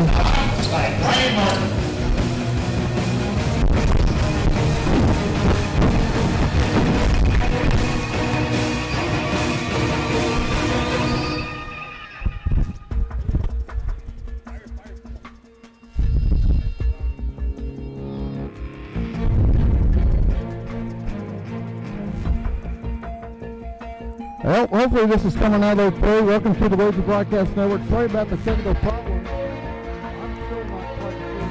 by Brian Martin. Well, hopefully this is coming out okay. Welcome to the Wager Broadcast Network. Sorry about the technical problem. I'm still not quite sure.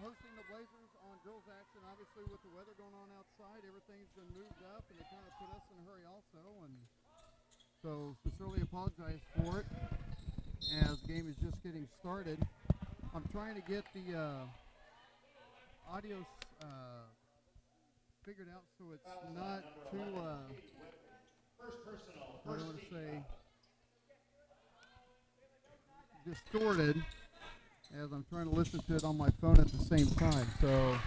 Hosting the Blazers on drills action, obviously with the weather going on outside, everything's been moved up, and it kind of put us in a hurry also, and so sincerely apologize for it, as the game is just getting started. I'm trying to get the audio figured out so it's not too, what do I want to say, distorted, as I'm trying to listen to it on my phone at the same time. So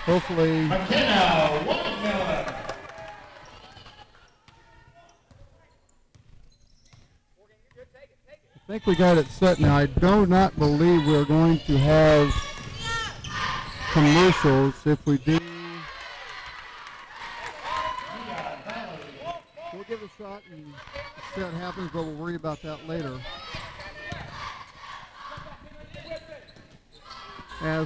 hopefully McKenna, 1 Miller. I think we got it set now. I do not believe we're going to have commercials. If we do, we'll give it a shot and see what happens, but we'll worry about that later.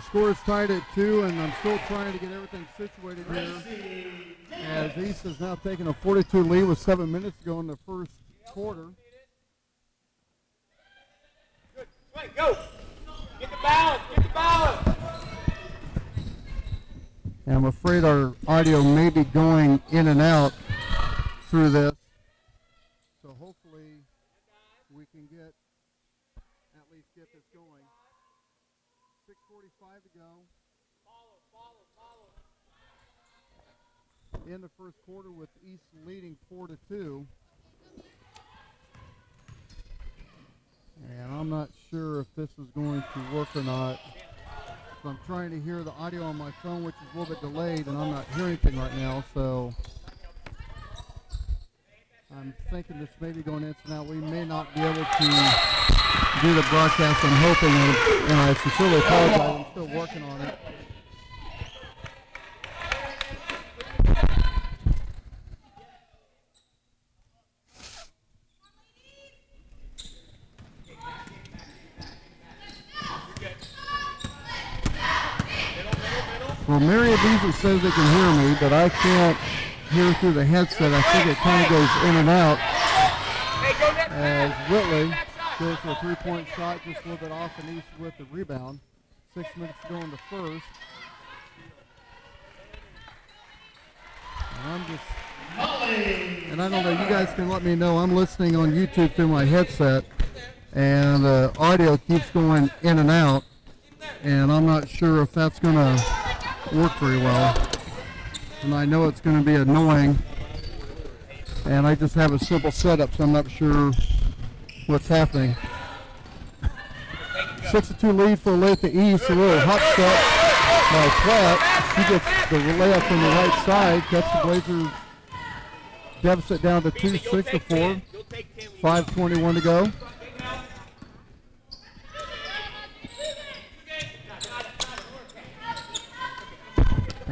Score is tied at 2, and I'm still trying to get everything situated here, as East has now taken a 42 lead with 7 minutes to go in the first quarter. Good. Wait, go. Get the balance. Get the balance. And I'm afraid our audio may be going in and out through this, so hopefully we can at least get this going. 6:45 to go. In the first quarter, with East leading 4-2. And I'm not sure if this is going to work or not. So I'm trying to hear the audio on my phone, which is a little bit delayed, and I'm not hearing anything right now. So I'm thinking this may be going in and out. We may not be able to do the broadcast. I'm hoping, and I sincerely apologize. I'm still working on it. Well, Mary Beasley says they can hear me, but I can't hear through the headset. I think it kind of goes in and out. As Whitley goes for a three-point shot, just a little bit off and East with the rebound. 6 minutes to go in the first. And I don't know, you guys can let me know. I'm listening on YouTube through my headset, and the audio keeps going in and out, and I'm not sure if that's going to work very well. And I know it's going to be annoying, and I just have a simple setup, so I'm not sure what's happening. 6-2 lead for Olathe East. A little hot step by Platt. He gets the layup from the right side, cuts the Blazers deficit down to 2, 6-4. 5:21 to go.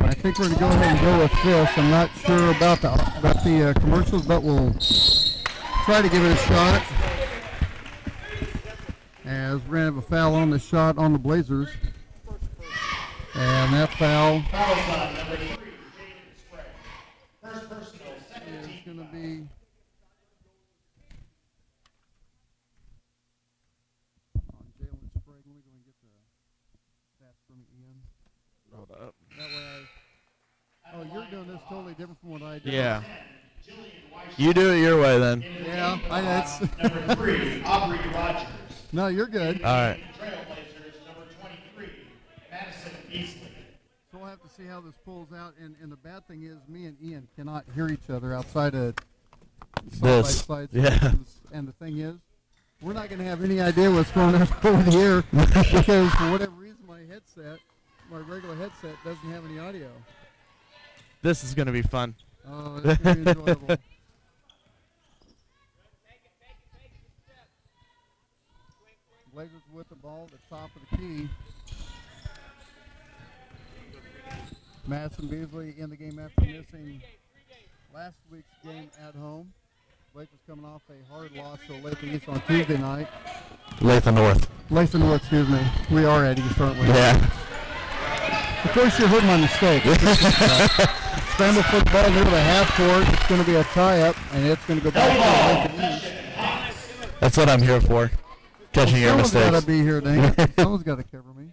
I think we're going to go ahead and go with this. I'm not sure about the commercials, but we'll try to give it a shot. As we're going to have a foul on the shot on the Blazers. And that foul is going to be on Jalen Sprague. Let me go and get the stats from Ian. Hold up. That way oh, you're doing this totally different from what I do. Yeah. You do it your way then. Yeah, that's Number 3, Aubrey Rogers. No, you're good. All right. Trailblazers, number 23, Madison Beasley. So we'll have to see how this pulls out, and the bad thing is me and Ian cannot hear each other outside of This. side-by-side Yeah. sessions. And the thing is, we're not going to have any idea what's going on over the air because for whatever reason my regular headset doesn't have any audio. This is going to be fun. Oh, it's going to be enjoyable. Blazers with the ball at the top of the key. Madison Beasley in the game after missing last week's game at home. Blazers coming off a hard loss to Latham East on Tuesday night. Latham North. Latham North, excuse me. We are at East, aren't we? Yeah. Of course, you heard my mistake. Scramble for the ball near the half court. It's going to be a tie-up, and it's going to go back to Latham East. That's what I'm here for. Catching your Someone's got mistakes. to be here, dang it. Someone's got to cover me.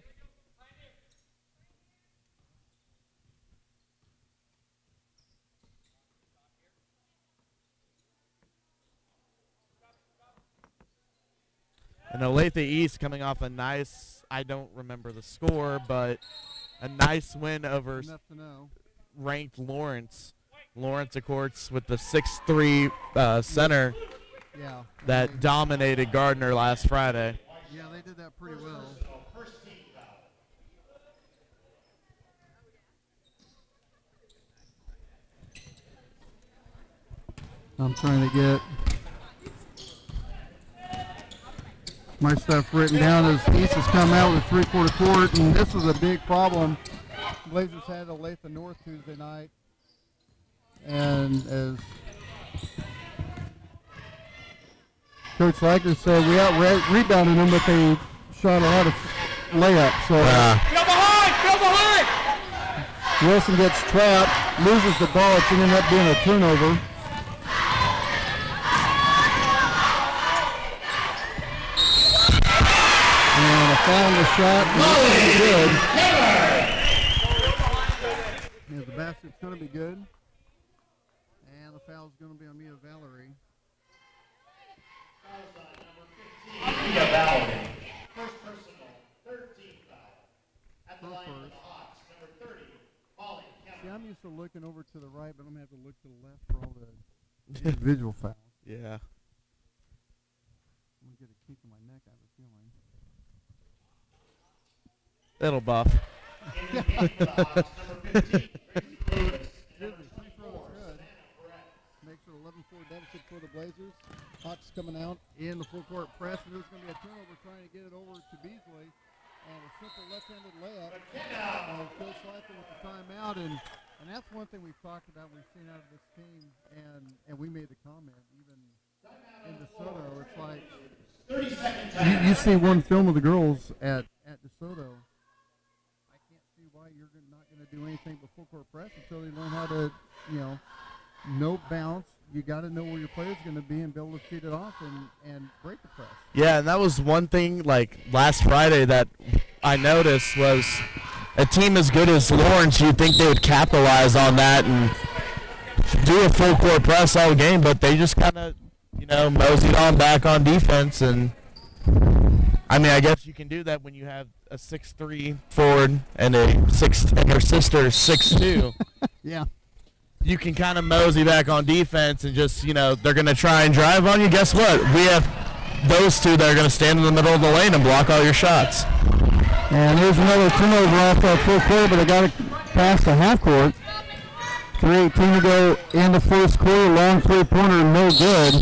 And Olathe East coming off a nice, I don't remember the score, but a nice win over Enough to know. ranked Lawrence. Lawrence, of course, with the 6'3" center Yeah. that dominated Gardner last Friday. Yeah, they did that pretty well. I'm trying to get my stuff written down as East has come out with a three-quarter court, and this was a big problem. Blazers had Olathe North Tuesday night, and as Coach Leiker said, we out-rebounded them, but they shot a lot of layups. So Go behind! Wilson gets trapped, loses the ball. It's ended up being a turnover. And a foul on the shot, and it's going to be good. Yeah, the basket's going to be good. And the foul's going to be on Mia Valerie. Mia Valerie. First personal, 13th foul. At the Her line for first. the Hawks, number 30, Molly See, Kemmer. I'm used to looking over to the right, but I'm going to have to look to the left for all the individual fouls. Yeah. I'm going to get a kick in my neck, I have a feeling. Little buff. In the game for the Hawks, number 15, Tracy Davis. And number Free throw 24, is good. Savannah Perez. Makes it 11-4 deficit for the Blazers. Hawks coming out in the full court press, and there's going to be a turnover trying to get it over to Beasley. And a simple left-handed layup. And Coach Leifer with the timeout. And that's one thing we've talked about, we've seen out of this team. And we made the comment, even in DeSoto, it's like 30 seconds. you see one film of the girls at DeSoto. I can't see why you're not going to do anything but full court press until they learn how to, no bounce. You got to know where your player's going to be and be able to feed it off and break the press. Yeah, and that was one thing, like, last Friday that I noticed was a team as good as Lawrence, you'd think they would capitalize on that and do a full court press all game, but they just kind of, moseyed on back on defense. And, I mean, I guess you can do that when you have a 6'3" forward and her sister is 6'2". Yeah. You can kind of mosey back on defense and just, they're going to try and drive on you. Guess what? We have those two that are going to stand in the middle of the lane and block all your shots. And here's another turnover off that full court, but they got it past the half court. 3:18 to go in the first quarter. Long three-pointer, no good.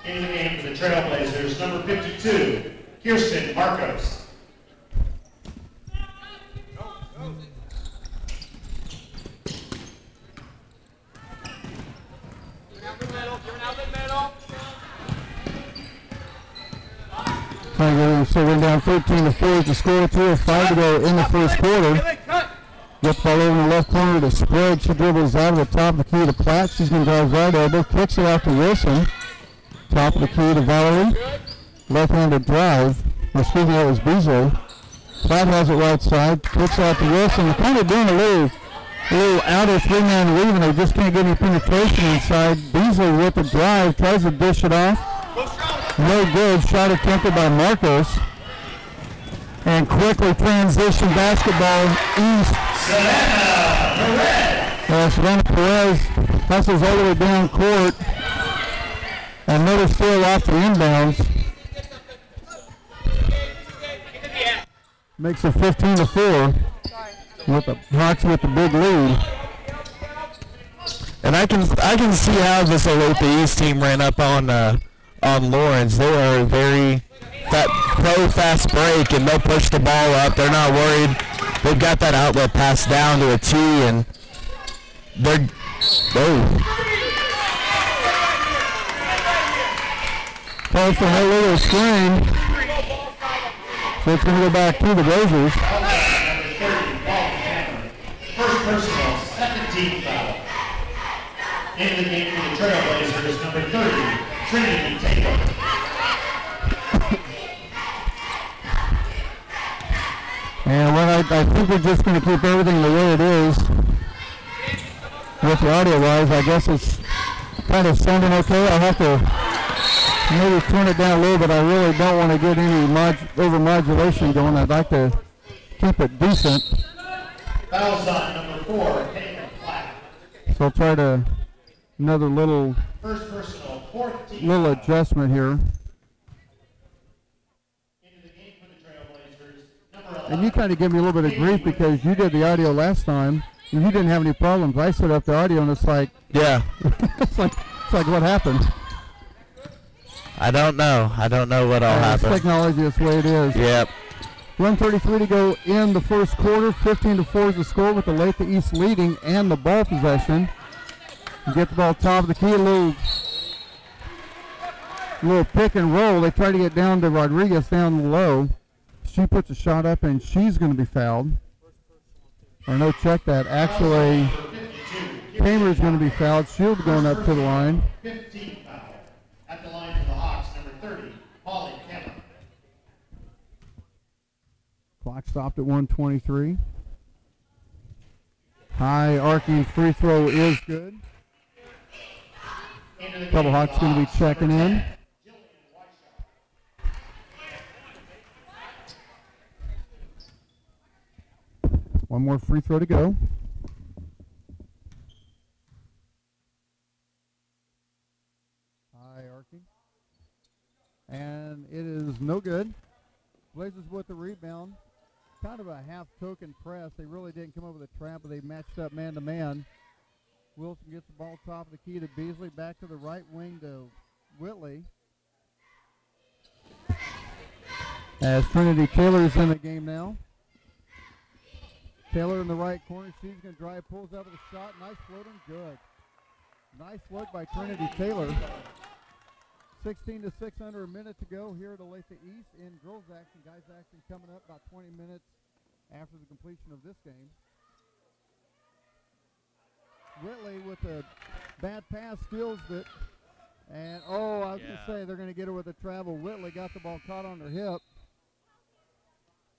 In the game for the Trailblazers, number 52, Kirsten Marcos. So we're down 13-4 to score 2:05 to go in the first quarter. Gets ball over in the left corner to Sprague. She dribbles out of the top of the key to Platt. She's going to drive right elbow. Kicks it out to Wilson. Top of the key to Valerie. Left-handed drive. Excuse me, that was Beasley. Platt has it right side. Kicks out to Wilson. Kind of doing a little A little outer three-man leaving. They just can't get any penetration inside. Beasley with the drive, tries to dish it off. No good. Shot attempted by Marcos. And quickly transition basketball east. Savannah Perez hustles all the way down court. Another steal off the inbounds. Makes it 15-4. With the Hawks with the big lead. And I can see how this Olathe East team ran up on Lawrence. They are very fast break, and they'll push the ball up. They're not worried. They've got that outlet pass down to a T, and they're Close for no little screen. So it's going to go back to the Blazers. First personal, second team foul. In the game for the Trailblazers, number 30, Trinity Taylor. And I think we're just going to keep everything the way it is. With the audio-wise, I guess it's kind of sounding okay. I'll have to maybe turn it down a little bit. I really don't want to get any over-modulation going. I'd like to keep it decent. Foul on number 4, Taylor Platt. So I'll try to another little First personal, fourth team little foul. adjustment here. Into the game for the Trailblazers, number 11. And you kind of give me a little bit of grief because you did the audio last time and you didn't have any problems. I set up the audio and it's like, yeah. it's like what happened? I don't know what all happened. Technology is the way it is. Yep. 1:33 to go in the first quarter. 15-4 is the score with the Olathe East leading and the ball possession. You get the ball top of the key, a little pick and roll. They try to get down to Rodriguez down low. She puts a shot up and she's going to be fouled. Or no, check that. Actually, Kramer's going to be fouled. Shield going up to the line. 15 foul. At the line for the Hawks, number 30, Holly Kemmer. Clock stopped at 1:23. High arcing free throw is good. Couple Hawks going to be checking in. One more free throw to go. High arcing. And it is no good. Blazers with the rebound. Kind of a half token press. They really didn't come over the trap, but they matched up man to man. Wilson gets the ball top of the key to Beasley. Back to the right wing to Whitley. As Trinity Taylor's in the game now. Taylor in the right corner. She's going to drive, pulls out with a shot. Nice floating, good. Nice look by Trinity Taylor. 16-6 under a minute to go here at Olathe East in girls action. Guys action coming up about 20 minutes after the completion of this game. Whitley with a bad pass steals it. And, I was going to say they're going to get her with a travel. Whitley got the ball caught on her hip.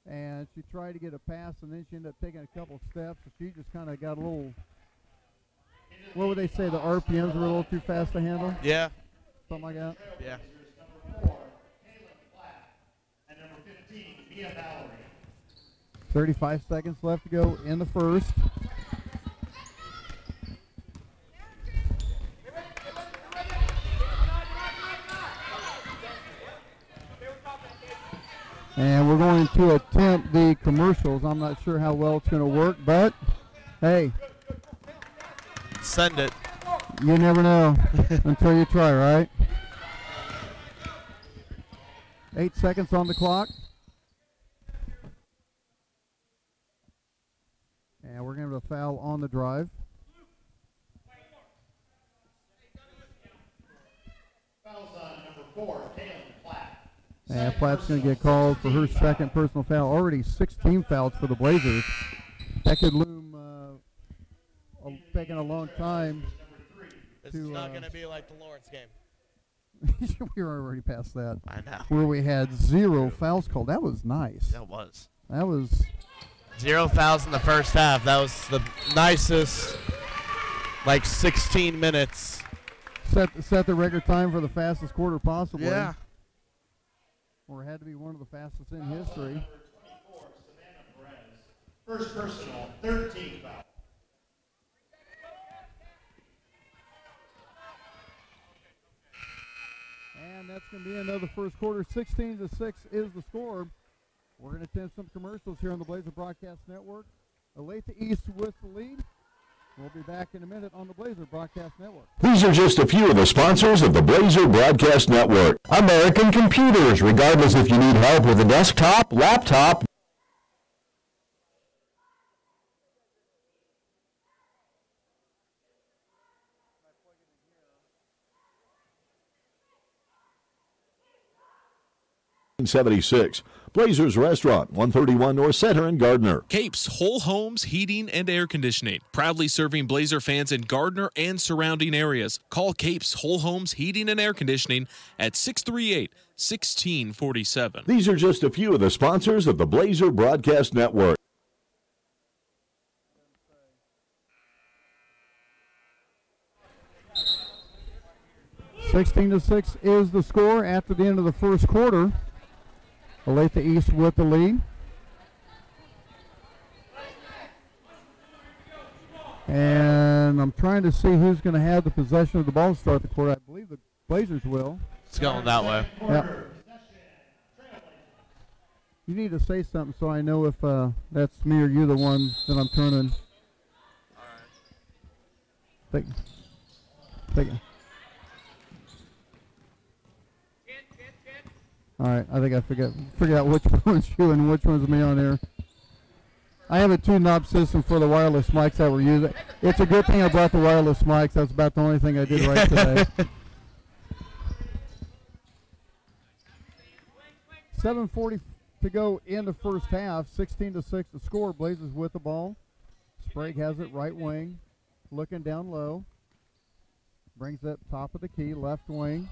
And she tried to get a pass, and then she ended up taking a couple steps. So she just kind of got a little, what would they say, the RPMs were a little too fast to handle? Yeah. Something like that? Yeah. Number 4, Taylor Platt. And number 15, Mia Mallory. 35 seconds left to go in the first. And we're going to attempt the commercials. I'm not sure how well it's going to work, but hey. Send it. You never know until you try, right? 8 seconds on the clock. And we're going to have a foul on the drive. Fouls on number 4, Taylor Platt. And Platt's going to get called for her second personal foul. Already 16 fouls for the Blazers. That could loom taking a long time. It's not going to be like the Lawrence game. We were already past that. I know. Where we had 0 fouls called. That was nice. That was. That was 0 fouls in the first half. That was the nicest, like 16 minutes. Set the record time for the fastest quarter possibly. Yeah. Or it had to be one of the fastest in history. First personal, 13 foul. And that's going to be another first quarter. 16-6 is the score. We're going to attend some commercials here on the Blazer Broadcast Network. Olathe East with the lead. We'll be back in a minute on the Blazer Broadcast Network. These are just a few of the sponsors of the Blazer Broadcast Network. American Computers, regardless if you need help with a desktop, laptop. '76. Blazers Restaurant, 131 North Center in Gardner. Capes Whole Homes Heating and Air Conditioning, proudly serving Blazer fans in Gardner and surrounding areas. Call Capes Whole Homes Heating and Air Conditioning at 638-1647. These are just a few of the sponsors of the Blazer Broadcast Network. (16-6) is the score after the end of the first quarter. Olathe East with the lead. And I'm trying to see who's going to have the possession of the ball to start the quarter. I believe the Blazers will. It's going that way. Yeah. You need to say something so I know if that's me or you the one that I'm turning. Take it. All right, I think I figured out which one's you and which one's me on here. I have a two-knob system for the wireless mics that we're using. It's a good thing I brought the wireless mics. That's about the only thing I did right today. 7:40 to go in the first half. 16-6 the score. Blazers with the ball. Sprague has it right wing, looking down low. Brings it top of the key, left wing.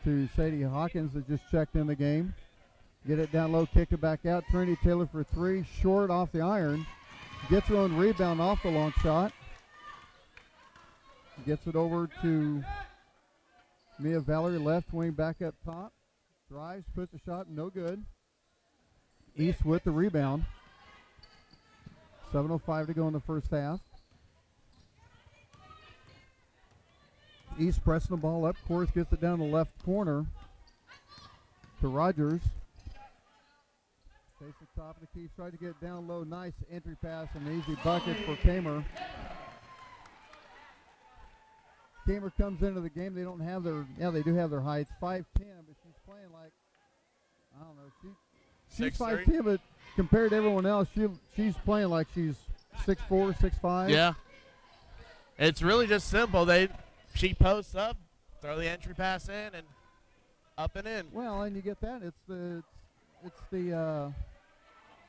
To Sadie Hawkins that just checked in the game. Get it down low, kick it back out. Trinity Taylor for three, short off the iron. Gets her own rebound off the long shot. Gets it over to Mia Valerie, left wing back up top. Drives, puts the shot, no good. East with the rebound. 7:05 to go in the first half. East pressing the ball up. Course gets it down the left corner to Rogers. Takes the top of the key. Tried to get it down low. Nice entry pass and an easy bucket for Kamer. Kamer comes into the game. They don't have their, they do have their heights. 5'10", but she's playing like, I don't know. She's 5'10", but compared to everyone else, she's playing like she's 6'4", 6'5". Yeah. It's really just simple. She posts up, throw the entry pass in, and up and in. Well, and you get that. It's the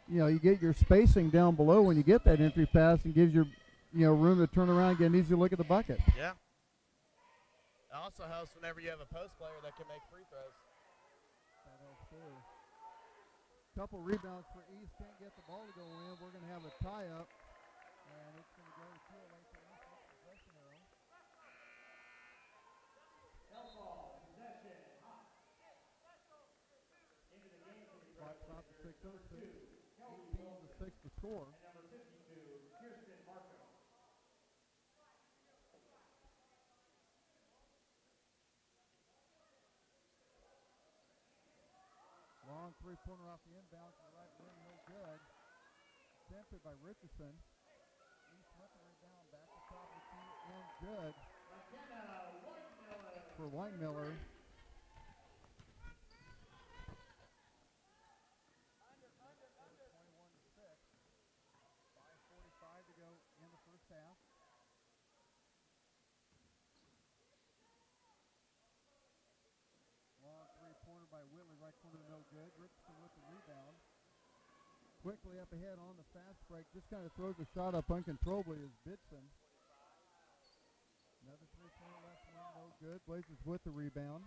you get your spacing down below when you get that entry pass and gives you, room to turn around and get an easy look at the bucket. Yeah. It also helps whenever you have a post player that can make free throws. That helps too. Couple rebounds for East. Can't get the ball to go in. We're going to have a tie-up, and it's going to go to Olathe East with possession arrow. Clock stopped at 6:06. 18-6 to score. Long three-pointer off the inbound to the right wing, no good. Attempted by Richardson. East with the rebound, back to top of the key, and good. For Whitemiller. Three-pointer by Whitley, right corner, no good. Richardson with the rebound. Quickly up ahead on the fast break. Just kind of throws the shot up uncontrollably is Bitson. Another three-pointer left wing, no good. Blazers with the rebound.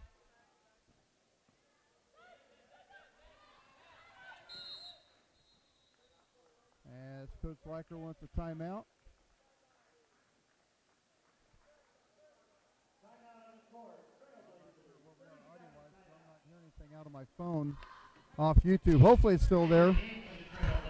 Coach Riker wants a timeout. Anything out of my phone off YouTube. Hopefully it's still there.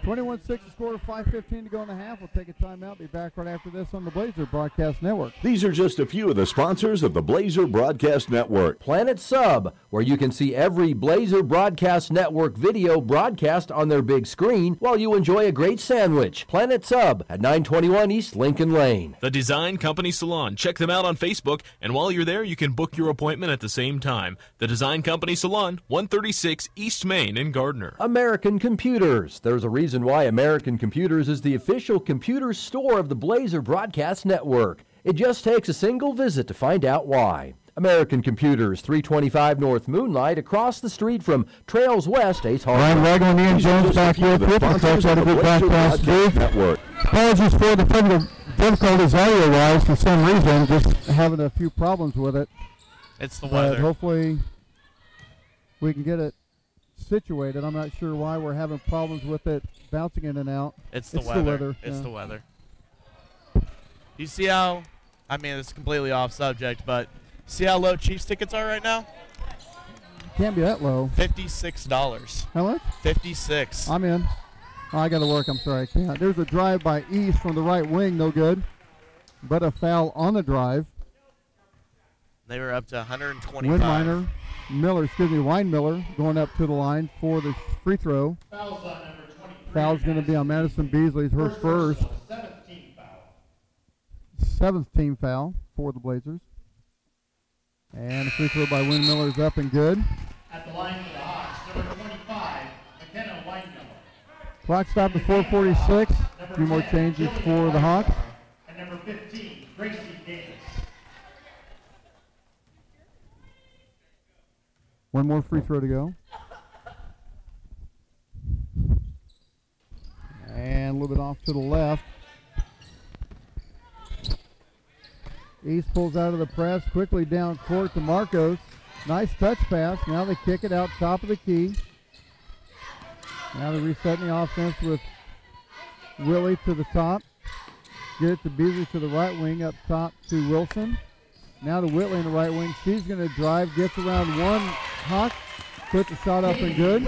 21-6 the score, 5:15 to go in the half. We'll take a timeout. Be back right after this on the Blazer Broadcast Network. These are just a few of the sponsors of the Blazer Broadcast Network. Planet Sub, where you can see every Blazer Broadcast Network video broadcast on their big screen while you enjoy a great sandwich. Planet Sub at 921 East Lincoln Lane. The Design Company Salon. Check them out on Facebook, and while you're there, you can book your appointment at the same time. The Design Company Salon, 136 East Main in Gardner. American Computers. There's a reason why American Computers is the official computer store of the Blazer Broadcast Network. It just takes a single visit to find out why. American Computers, 325 North Moonlight, across the street from Trails West, Ace Harbor. Ryan Ragland and Ian Jones back here with you. Coach had a good broadcast today. Apologies for the technical difficulties audio-wise for some reason. Just having a few problems with it. It's the weather. But hopefully we can get it situated. I'm not sure why we're having problems with it bouncing in and out. It's the weather. It's yeah. the weather. You see how, I mean, it's completely off subject, but see how low Chiefs tickets are right now? Can't be that low. $56. How much? 56. I'm in. Oh, I got to work. I'm sorry. I can't. There's a drive by East from the right wing. No good. But a foul on the drive. They were up to 125. Weinmiller going up to the line for the free throw. Foul's going to be on Madison Beasley's her first. 7th team foul for the Blazers. And the free throw by Weinmiller is up and good. At the line for the Hawks, number 25, McKenna Weinmiller. Clock stopped at 4:46. A few more changes for the Hawks. And number 15, Gracie Davis. One more free throw to go. And a little bit off to the left. East pulls out of the press, quickly down court to Marcos. Nice touch pass. Now they kick it out top of the key. Now they're resetting the offense with Willie to the top. Get it to Beasley to the right wing, up top to Wilson. Now to Whitley in the right wing. She's going to drive, gets around one Hawk, puts the shot up and good.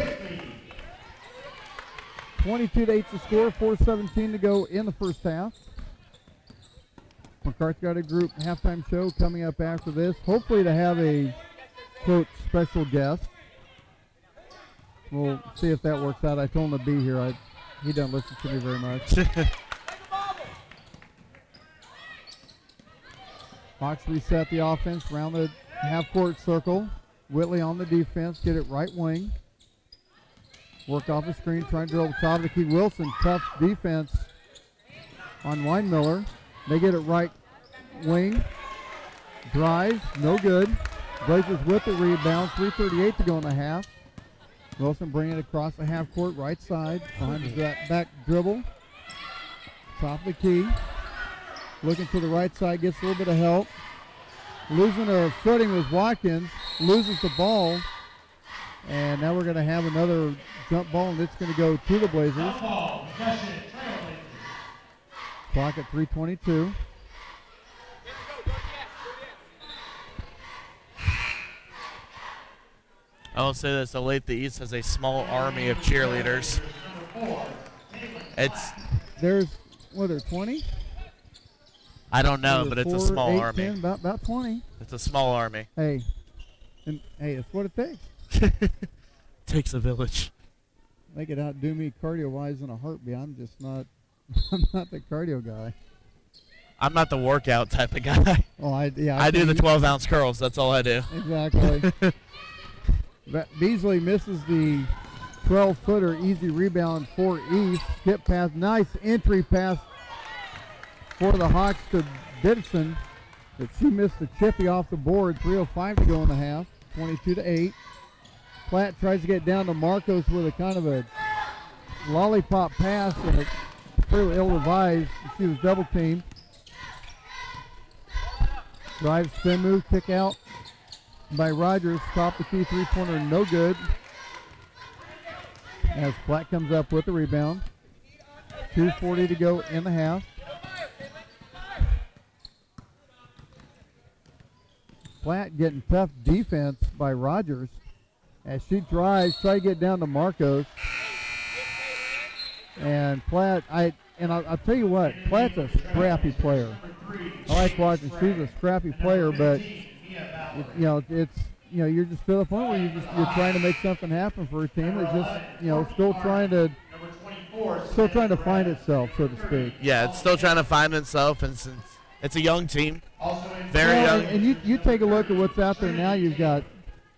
22-8 the score, 4:17 to go in the first half. McCarthy got a group halftime show coming up after this. Hopefully to have a, quote, special guest. We'll see if that works out. I told him to be here. He doesn't listen to me very much. Hawks reset the offense around the half-court circle. Whitley on the defense, get it right wing. Work off the screen, trying to dribble top of the key. Wilson, tough defense on Weinmiller. They get it right wing. Drives, no good. Blazers with the rebound, 3:38 to go in the half. Wilson bringing it across the half court, right side. Behind his back dribble. Top of the key. Looking to the right side, gets a little bit of help. Losing her footing was Watkins. Loses the ball. And now we're going to have another jump ball, and it's going to go to the Blazers. Clock at 3:22. I will say this, Olathe East has a small army of cheerleaders. There's, what are there, 20? I don't know, but it's a small army. 10, about 20. It's a small army. Hey, it's what it takes. Takes a village. They could outdo me cardio-wise in a heartbeat. I'm just not. I'm not the cardio guy. I'm not the workout type of guy. Oh, I do the 12-ounce curls. That's all I do. Exactly. Beasley misses the 12-footer, easy rebound for East. Skip pass, nice entry pass for the Hawks to Bidson, but she missed the chippy off the board. 3:05 to go in the half. 22-8. Platt tries to get down to Marcos with a kind of a lollipop pass, and it's pretty ill-advised. She was double-teamed. Drive, spin move, kick out by Rogers. Top the key, three-pointer, no good. As Platt comes up with the rebound. 2:40 to go in the half. Platt getting tough defense by Rogers as she tries to get down to Marcos. And Platt, I'll tell you what, Platt's a scrappy player. I like watching. She's a scrappy player, but you're just to the point where you're trying to make something happen for a team that's just still trying to find itself, so to speak. Yeah, it's still trying to find itself, and since it's a young team, very young. And you take a look at what's out there now. You got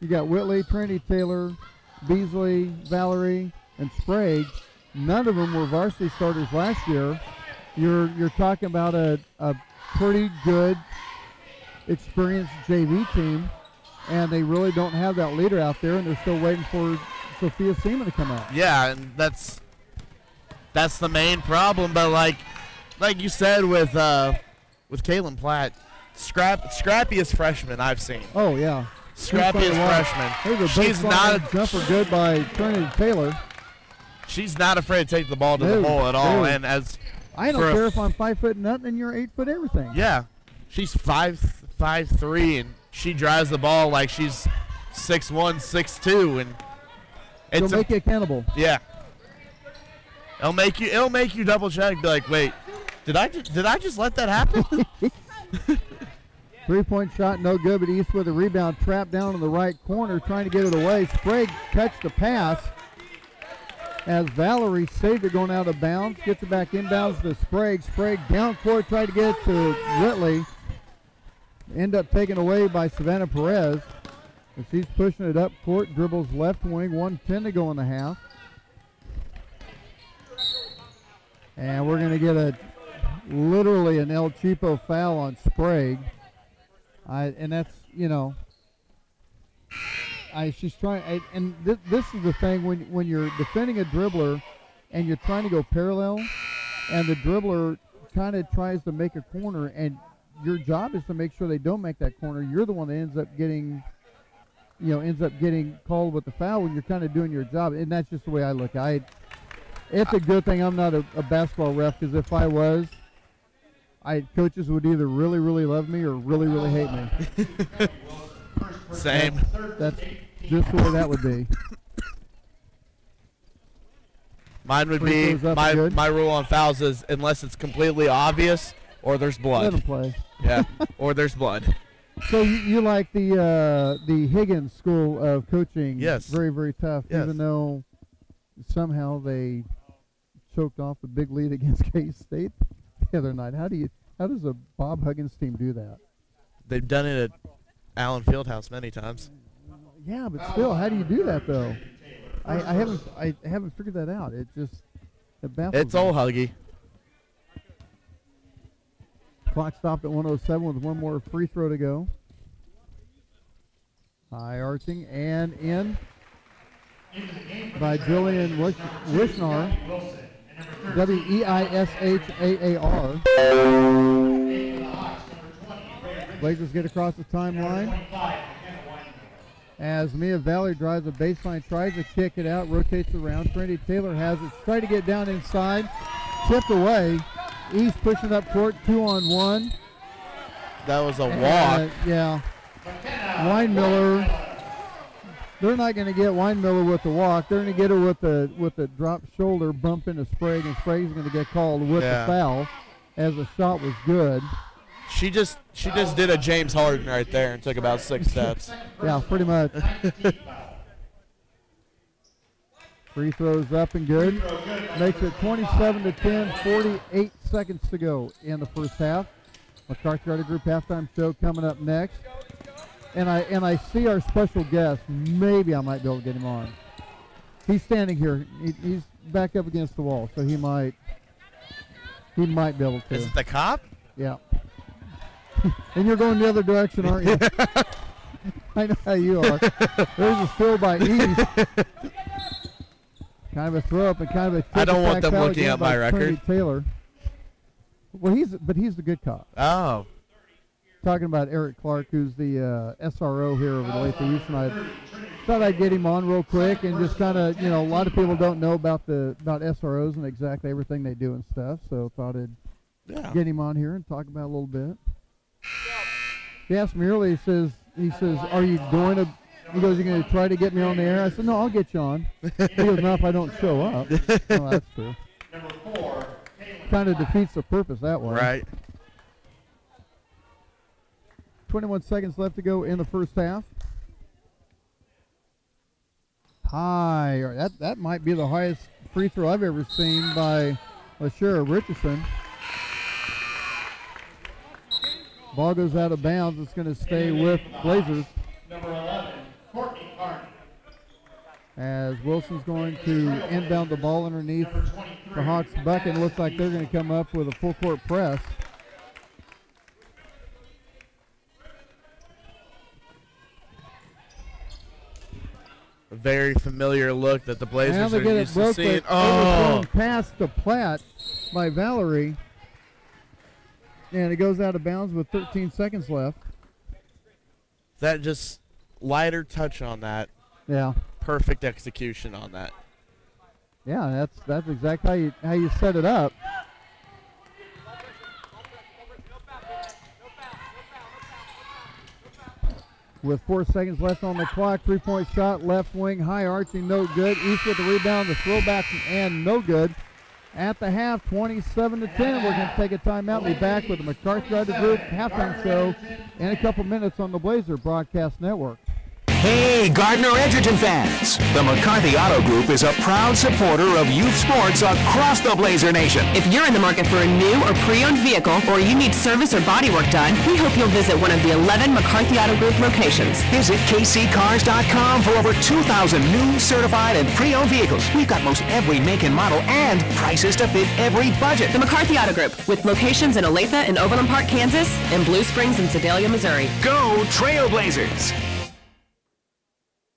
Whitley, Trinity Taylor, Beasley, Valerie, and Sprague. None of them were varsity starters last year. You're talking about a pretty good, experienced JV team, and they really don't have that leader out there, and they're still waiting for Sophia Seaman to come out. Yeah, and that's the main problem. But like you said with Kaylin Platt, scrappiest freshman I've seen. Oh yeah, scrappiest freshman. She's not a jumper good by Trinity Taylor. She's not afraid to take the ball to the hole at all. And as I don't care if I'm 5 foot nothing and you're 8 foot everything. Yeah, she's 5'3", and she drives the ball like she's 6'1", 6'2", and it'll make you accountable. Yeah, it'll make you double check. Be like, wait, did I just let that happen? 3-point shot, no good. But East with a rebound, trapped down in the right corner, trying to get it away. Sprague catch the pass. As Valerie saved it going out of bounds, gets it back inbounds to Sprague. Sprague down court, tried to get it to Whitley. End up taken away by Savannah Perez. And she's pushing it up court, dribbles left wing, 1:10 to go in the half. And we're going to get literally an El Cheapo foul on Sprague. And that's, she's trying, and this is the thing when you're defending a dribbler and you're trying to go parallel, and the dribbler kind of tries to make a corner, and your job is to make sure they don't make that corner. You're the one that ends up getting called with the foul when you're kind of doing your job, and that's just the way I look at it. It's a good thing I'm not a basketball ref, because if I was, coaches would either really, really love me or really, really hate me. Same. That's just the way that would be. Mine would be, my rule on fouls is unless it's completely obvious or there's blood. Let them play. Yeah, or there's blood. So you like the Higgins school of coaching? Yes. Very, very tough. Yes. Even though somehow they choked off the big lead against K-State the other night. How does a Bob Huggins team do that? They've done it at Allen Fieldhouse many times. Yeah, but still, how do you do that though? I haven't figured that out. It baffles It's old Huggy. Clock stopped at 1:07 with one more free throw to go. High arching and in by Jillian Wishnar. Weishaar. Blazers get across the timeline as Mia Valley drives the baseline, tries to kick it out, rotates around. Trinity Taylor has it, trying to get down inside, tipped away. East pushing up court, 2-on-1. That was a walk. Yeah. Weinmiller. They're not going to get Weinmiller with the walk. They're going to get her with the drop shoulder bump into Sprague, and Sprague's going to get called with the foul, as the shot was good. She just did a James Harden right there and took about 6 steps. Yeah, pretty much. Free throws up and good. Makes it 27-10, 48 seconds to go in the first half. McCarthy Auto Group halftime show coming up next. And I see our special guest. Maybe I might be able to get him on. He's standing here. He's back up against the wall, so he might be able to. Is it the cop? Yeah. And you're going the other direction, aren't you? I know how you are. There's a steal by East. Kind of a throw up and kind of a I don't want them looking at my record. Taylor. Well, he's the good cop. Oh. talking about Eric Clark, who's the SRO here over the Olathe East, and I thought I'd get him on real quick and just kind of, a lot of people don't know about SROs and exactly everything they do and stuff, so thought I'd get him on here and talk about it a little bit. He asked me earlier, he says, are you going to, he goes, you're going to try to get me on the air? I said, no, I'll get you on. He goes, no, if I don't show up. Well, that's true. Number 4, Kind of defeats the purpose that way. Right. 21 seconds left to go in the first half. High. That might be the highest free throw I've ever seen by LaShera Richardson. Ball goes out of bounds. It's going to stay with Blazers. Number 11, Courtney Carney. As Wilson's going to inbound the ball underneath the Hawks bucket. Looks like they're going to come up with a full court press. A very familiar look that the Blazers Now are they get used it to broke, seeing. but Oh, overthrown past the Platt by Valerie. And it goes out of bounds with 13 seconds left. that just lighter touch on that. Yeah. Perfect execution on that. Yeah, that's exactly how you set it up. With 4 seconds left on the clock, three-point shot, left wing, high arching, no good. East with the rebound, the throwback, and no good. At the half, 27-10. We're going to take a timeout. Be back with the McCarthy Auto Group halftime show in a couple minutes on the Blazer Broadcast Network. Hey, Gardner Edgerton fans! The McCarthy Auto Group is a proud supporter of youth sports across the Blazer Nation. If you're in the market for a new or pre-owned vehicle, or you need service or body work done, we hope you'll visit one of the 11 McCarthy Auto Group locations. Visit kccars.com for over 2,000 new, certified, and pre-owned vehicles. We've got most every make and model and prices to fit every budget. The McCarthy Auto Group, with locations in Olathe and Overland Park, Kansas, and Blue Springs and Sedalia, Missouri. Go Trailblazers!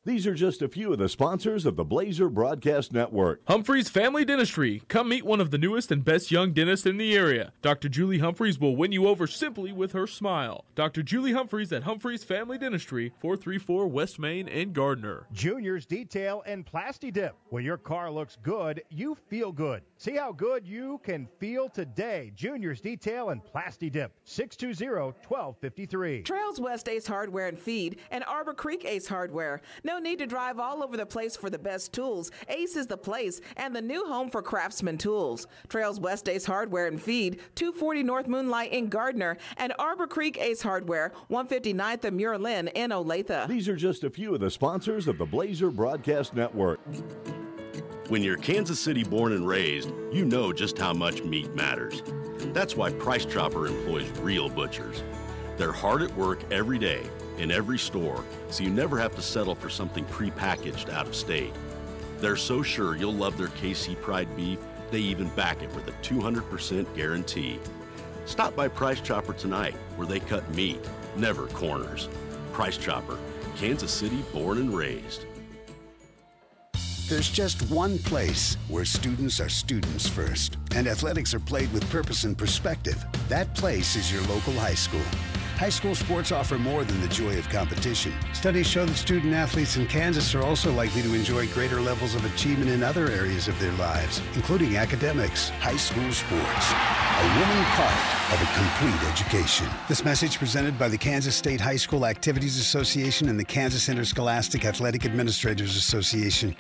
These are just a few of the sponsors of the Blazer Broadcast Network. Humphreys Family Dentistry. Come meet one of the newest and best young dentists in the area. Dr. Julie Humphreys will win you over simply with her smile. Dr. Julie Humphreys at Humphreys Family Dentistry, 434 West Main in Gardner. Junior's Detail and Plasti Dip. When your car looks good, you feel good. See how good you can feel today. Junior's Detail and Plasti Dip. 620-1253. Trails West Ace Hardware and Feed and Arbor Creek Ace Hardware. No need to drive all over the place for the best tools. Ace is the place and the new home for Craftsman tools. Trails West Ace Hardware and Feed, 240 North Moonlight in Gardner, and Arbor Creek Ace Hardware, 159th and Muir Lynn in Olathe. These are just a few of the sponsors of the Blazer Broadcast Network. When you're Kansas City born and raised, you know just how much meat matters. That's why Price Chopper employs real butchers. They're hard at work every day in every store, so you never have to settle for something prepackaged out of state. They're so sure you'll love their KC Pride beef, they even back it with a 200% guarantee. Stop by Price Chopper tonight, where they cut meat, never corners. Price Chopper, Kansas City born and raised. There's just one place where students are students first, and athletics are played with purpose and perspective. That place is your local high school. High school sports offer more than the joy of competition. Studies show that student athletes in Kansas are also likely to enjoy greater levels of achievement in other areas of their lives, including academics. High school sports, a winning part of a complete education. This message presented by the Kansas State High School Activities Association and the Kansas Interscholastic Athletic Administrators Association.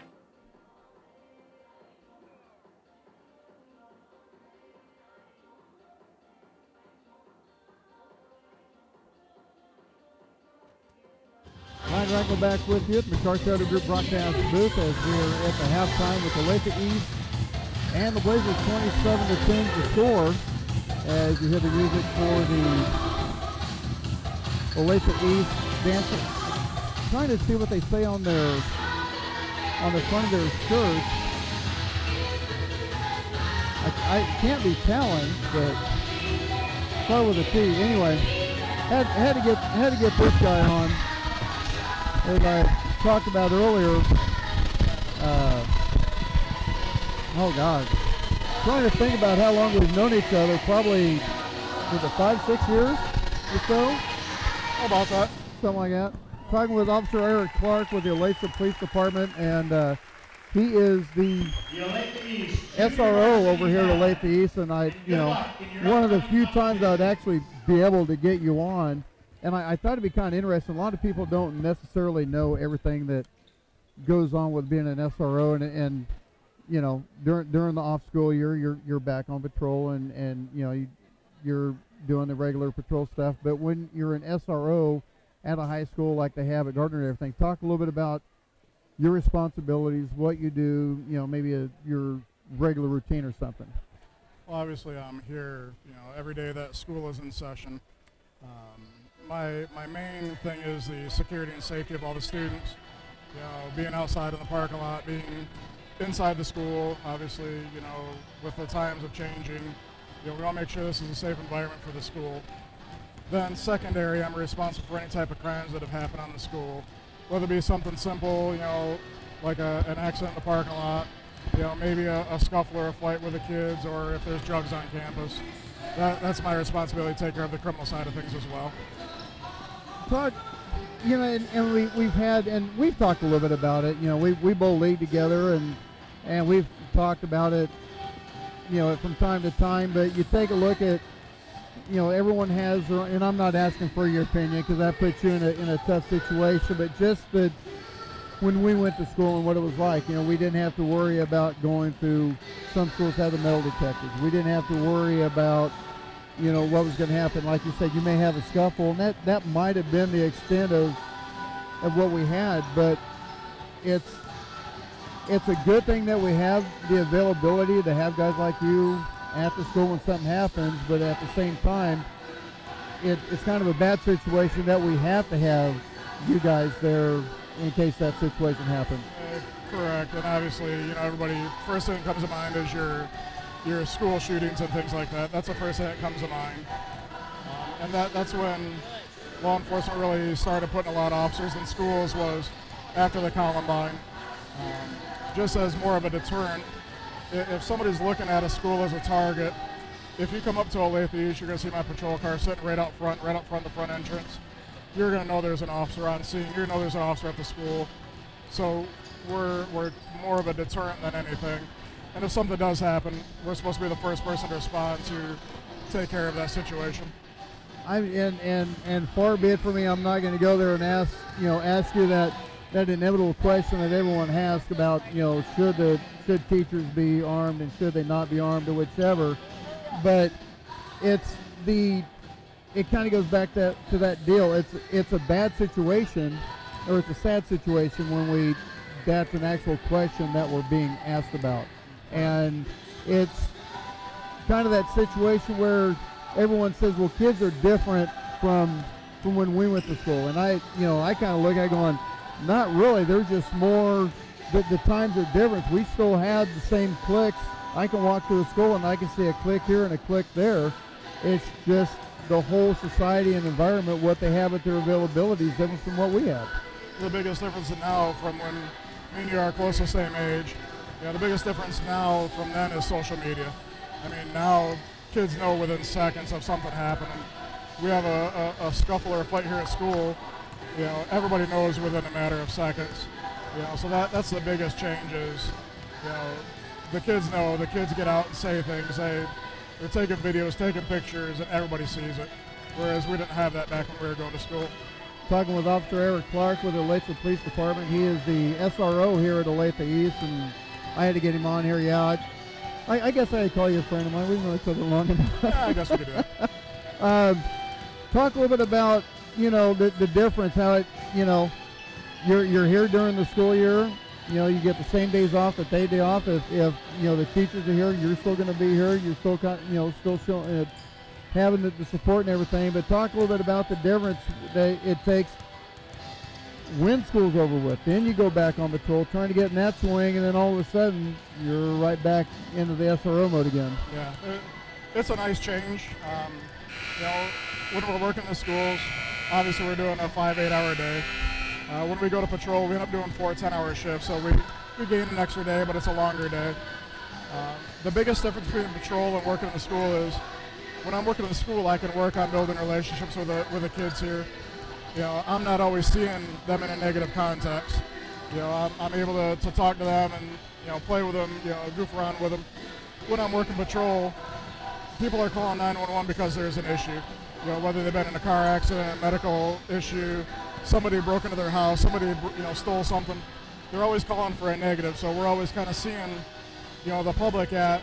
Ryan Rackle back with you at the McCarthy Auto Group broadcast booth as we're at the halftime with the Olathe East and the Blazers 27-10 to score as you hear the music for the Olathe East dancing. Trying to see what they say on the front of their shirts. I can't be challenged, but start with a T. Anyway, had to get this guy on. As I talked about earlier, oh God, trying to think about how long we've known each other, probably, was it 5-6 years or so? How about that? Something like that. Talking with Officer Eric Clark with the Olathe Police Department, and he is the SRO over here at Olathe East, and one of the few times I'd actually be able to get you on, and I thought it'd be kind of interesting. A lot of people don't necessarily know everything that goes on with being an SRO, and during the off school year, you're back on patrol, and you're doing the regular patrol stuff. But when you're an SRO at a high school like they have at Gardner and everything, talk a little bit about your responsibilities, what you do, maybe your regular routine or something. Well, obviously I'm here, every day that school is in session. My main thing is the security and safety of all the students. Being outside in the parking lot, being inside the school, obviously, with the times of changing, we want to make sure this is a safe environment for the school. Then secondary, I'm responsible for any type of crimes that have happened on the school, whether it be something simple, like an accident in the parking lot, maybe a scuffle or a fight with the kids, or if there's drugs on campus. That's my responsibility to take care of the criminal side of things as well. Todd, and we've had, and we've talked a little bit about it. We both lead together, and we've talked about it, from time to time. But you take a look at, everyone has, and I'm not asking for your opinion because that puts you in a tough situation. But just that when we went to school and what it was like, we didn't have to worry about going through. Some schools had the metal detectors. We didn't have to worry about what was going to happen. Like you said, you may have a scuffle, and that might have been the extent of what we had, but it's a good thing that we have the availability to have guys like you at the school when something happens, but at the same time, it's kind of a bad situation that we have to have you guys there in case that situation happens. Correct, and obviously, everybody, first thing that comes to mind is your school shootings and things like that. That's the first thing that comes to mind. And that's when law enforcement really started putting a lot of officers in schools, was after the Columbine. Just as more of a deterrent, if somebody's looking at a school as a target, if you come up to Olathe East, you're going to see my patrol car sitting right out front the front entrance. You're going to know there's an officer on scene. You're going to know there's an officer at the school. So we're more of a deterrent than anything. And if something does happen, we're supposed to be the first person to respond to take care of that situation. And far be it for me, I'm not going to go there and ask you that inevitable question that everyone asks about, should teachers be armed and should they not be armed or whichever. But it kind of goes back to that deal. It's a bad situation, or it's a sad situation when that's an actual question that we're being asked about. And it's kind of that situation where everyone says, well, kids are different from when we went to school. And I kind of look at it going, not really. They're just more, the times are different. We still have the same clicks. I can walk through a school and I can see a click here and a click there. It's just the whole society and environment, what they have at their availability is different from what we have. The biggest difference now from when me and you are close to the same age, the biggest difference now from then is social media. I mean, now kids know within seconds of something happening. We have a scuffle or a fight here at school, everybody knows within a matter of seconds. So that's the biggest change is, the kids know, the kids get out and say things. They're taking videos, taking pictures, and everybody sees it. Whereas we didn't have that back when we were going to school. Talking with Officer Eric Clark with the Olathe Police Department. He is the SRO here at Olathe East, and I had to get him on here. Yeah, I guess I'd call you a friend of mine. We've known each other long enough. Yeah, I guess we could do that. Talk a little bit about, the difference, how it, you're here during the school year. You get the same days off that they day off. If the teachers are here, you're still going to be here. You're still, still showing, having the support and everything. But talk a little bit about the difference that it takes when school's over with. Then you go back on patrol, trying to get in that swing, and then all of a sudden you're right back into the SRO mode again. Yeah, it's a nice change. When we're working in the schools, obviously we're doing a 5-8-hour day. When we go to patrol, we end up doing 4 10-hour shifts, so we gain an extra day, but it's a longer day. The biggest difference between patrol and working in the school is when I'm working in the school, I can work on building relationships with the kids here. I'm not always seeing them in a negative context. I'm able to talk to them and, play with them, goof around with them. When I'm working patrol, people are calling 911 because there's an issue. Whether they've been in a car accident, medical issue, somebody broke into their house, somebody, stole something. They're always calling for a negative, so we're always kind of seeing, the public at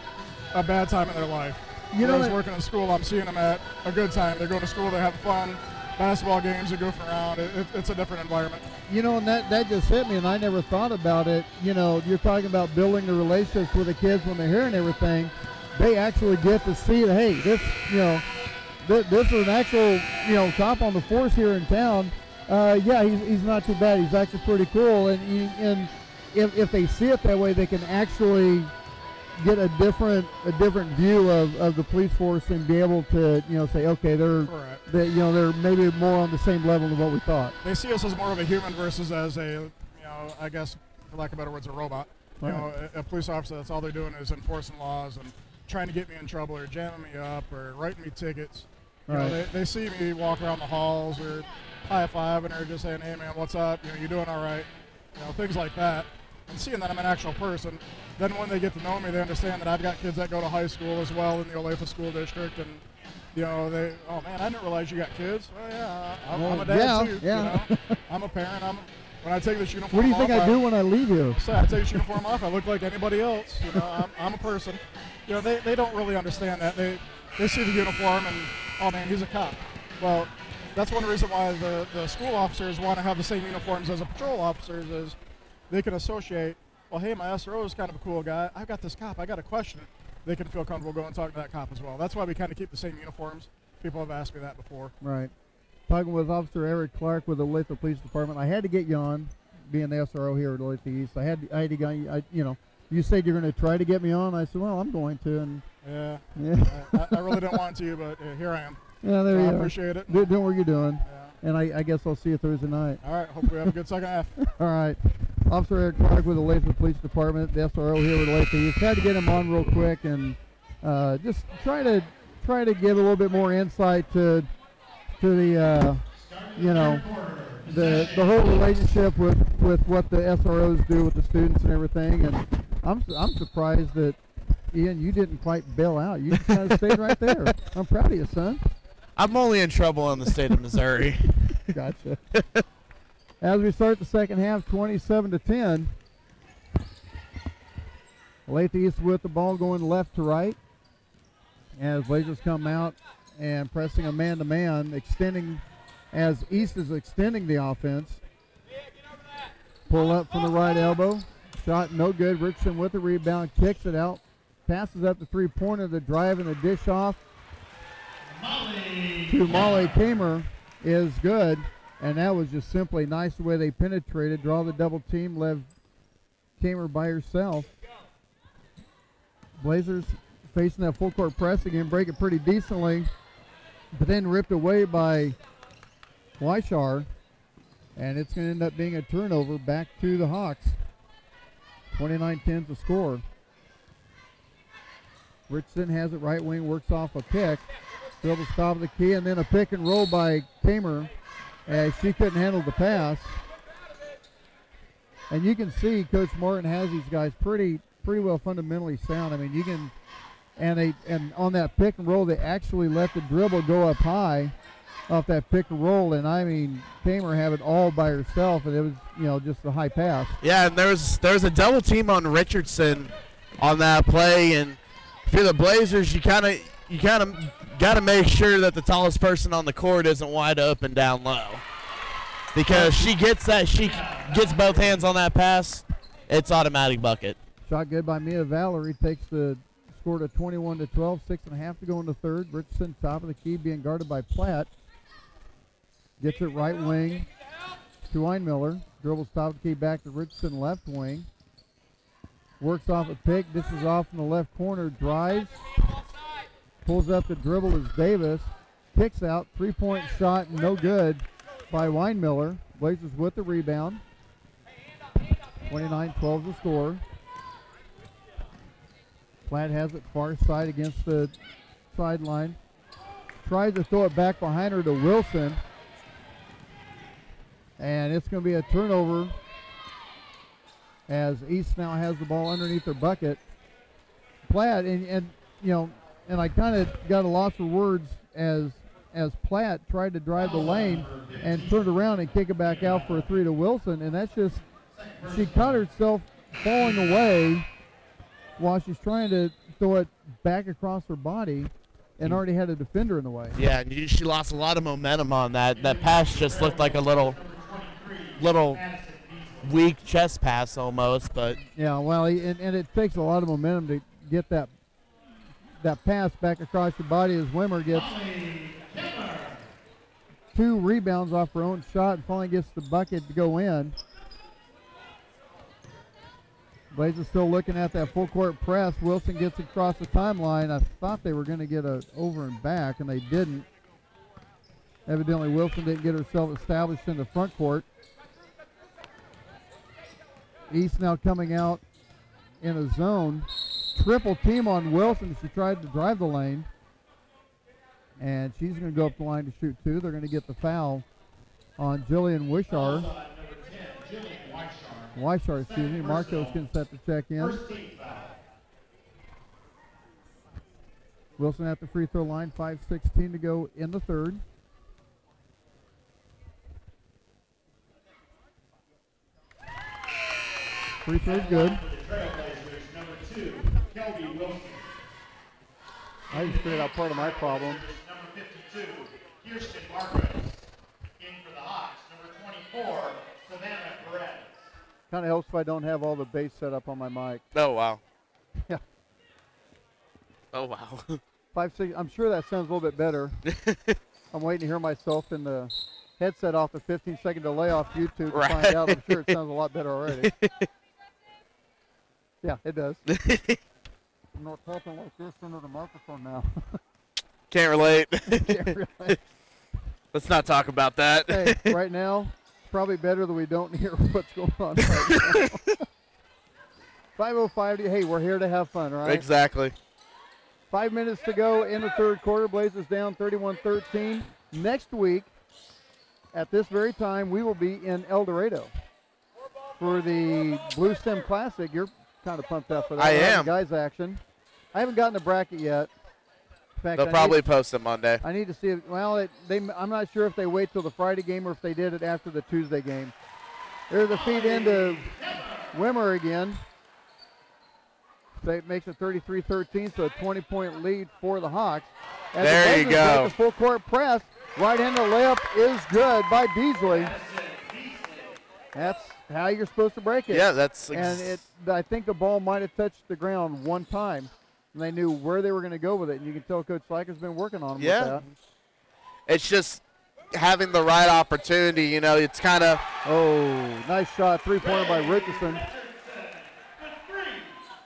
a bad time in their life. Whereas working in school, I'm seeing them at a good time. They're going to school, they're having fun, basketball games, they're goofing around. It's a different environment. And that just hit me, and I never thought about it. You're talking about building the relationships with the kids when they're hearing everything. They actually get to see that, hey, this is an actual, cop on the force here in town. He's not too bad. He's actually pretty cool. And if they see it that way, they can actually get a different view of the police force and be able to, say, okay, they're maybe more on the same level than what we thought. They see us as more of a human versus as a, I guess, for lack of better words, a robot. Right. A police officer, that's all they're doing is enforcing laws and trying to get me in trouble or jamming me up or writing me tickets. Right. They see me walk around the halls or high-fiving or just saying, hey, man, what's up? You doing all right? Things like that. And seeing that I'm an actual person, then when they get to know me, they understand that I've got kids that go to high school as well in the Olathe School District, and oh man, I didn't realize you got kids. Oh yeah, I'm a dad too. Yeah. I'm a parent. When I take this uniform What do you off, think I do when I leave you? I take this uniform off, I look like anybody else. I'm a person. They don't really understand that. They see the uniform and, oh man, he's a cop. Well, that's one reason why the school officers want to have the same uniforms as the patrol officers is they can associate, well, hey, my SRO is kind of a cool guy. I've got this cop. I got a question. They can feel comfortable going and talking to that cop as well. That's why we kind of keep the same uniforms. People have asked me that before. Right. Talking with Officer Eric Clark with the Olathe Police Department. I had to get you on, being the SRO here at Olathe East. I had to get you said you're going to try to get me on. I said, well, I'm going to. And yeah. I really didn't want to, but here I am. Yeah, there you I are. appreciate it. Doing what you're doing. Yeah. And I guess I'll see you Thursday night. All right. Hope we have a good second half. All right. Officer Eric Clark with the Olathe Police Department, the SRO here with Olathe East. Had to get him on real quick and just try to give a little bit more insight to the the whole relationship with what the SROs do with the students and everything. And I'm surprised that Ian, you didn't quite bail out. You kind of stayed right there. I'm proud of you, son. I'm only in trouble in the state of Missouri. Gotcha. As we start the second half, 27-10. Olathe East with the ball going left to right. As Blazers come out and pressing a man-to-man, extending as East is extending the offense. Pull up from the right elbow. Shot no good. Richardson with the rebound, kicks it out. Passes up the three-pointer, the drive and the dish off to Molly Kamer is good. And that was just simply nice the way they penetrated. Draw the double team, left Kamer by herself. Blazers facing that full court press again, break it pretty decently, but then ripped away by Weishar. And it's going to end up being a turnover back to the Hawks. 29-10 the score. Richardson has it right wing, works off a pick. Dribbles top of the key, and then a pick and roll by Kamer as she couldn't handle the pass. And you can see Coach Martin has these guys pretty well fundamentally sound. I mean, you can, and on that pick and roll, they actually let the dribble go up high off that pick and roll. And I mean, Kamer had it all by herself, and it was, just a high pass. Yeah, and there was a double team on Richardson on that play, and if you're the Blazers, you kind of got to make sure that the tallest person on the court isn't wide open down low, because she gets both hands on that pass, it's automatic bucket. Shot good by Mia Valerie, takes the score to 21-12, 6.5 to go in the third. Richardson top of the key being guarded by Platt. Gets it right wing to Weinmiller. Dribbles top of the key back to Richardson left wing. Works off a pick. This is off in the left corner. Drives. Pulls up the dribble is Davis. Kicks out. Three-point shot. No good by Weinmiller. Blazers with the rebound. 29-12 the score. Platt has it far side against the sideline. Tries to throw it back behind her to Wilson. And it's going to be a turnover as East now has the ball underneath their bucket. Platt, and I kind of got a loss for words as Platt tried to drive the lane and turned around and kick it back out for a 3 to Wilson, and that's just, she caught herself falling away while she's trying to throw it back across her body and already had a defender in the way. Yeah, and she lost a lot of momentum on that. That pass just looked like a little weak chest pass almost, but yeah, well, and it takes a lot of momentum to get that pass back across your body as Wimmer gets 2 rebounds off her own shot and finally gets the bucket to go in. Blazers still looking at that full court press. Wilson gets across the timeline. I thought they were going to get a over and back, and they didn't. Evidently, Wilson didn't get herself established in the front court. East now coming out in a zone. Triple team on Wilson. She tried to drive the lane. And she's going to go up the line to shoot 2. They're going to get the foul on Jillian Wishar. Excuse me. Marcos getting set to check in. Wilson at the free throw line. 5:16 to go in the third. Free throw's good. I just figured out part of my problem. Number 52, Kirsten Marcos. In for the Hawks, number 24, Savannah Perez. Kind of helps if I don't have all the bass set up on my mic. oh wow. Yeah. Oh wow. 5-6. I'm sure that sounds a little bit better. I'm waiting to hear myself in the headset off the 15-second delay off YouTube to find out. I'm sure it sounds a lot better already. Yeah, it does. I'm not talking like this into the microphone now. Can't relate. Can't relate. Let's not talk about that. Hey, right now, it's probably better that we don't hear what's going on right now. 5:05. Hey, we're here to have fun, right? Exactly. 5 minutes to go in the third quarter. Blazers down 31-13. Next week, at this very time, we will be in El Dorado for the Blue Stem Classic. You're kind of pumped up for that. I am. Guys action. I haven't gotten the bracket yet. In fact, They'll probably post it Monday. I need to see it. Well, I'm not sure if they wait till the Friday game or if they did it after the Tuesday game. There's a feed into Wimmer again. So it makes it 33-13, so a 20-point lead for the Hawks. As there you go. The full court press. Right-handed layup is good by Beasley. That's how you're supposed to break it. Yeah, that's. And I think the ball might have touched the ground one time, and they knew where they were going to go with it. And you can tell Coach Sliker's been working on them with that. It's just having the right opportunity. You know, it's kind of. Oh, nice shot, 3-pointer by Richardson.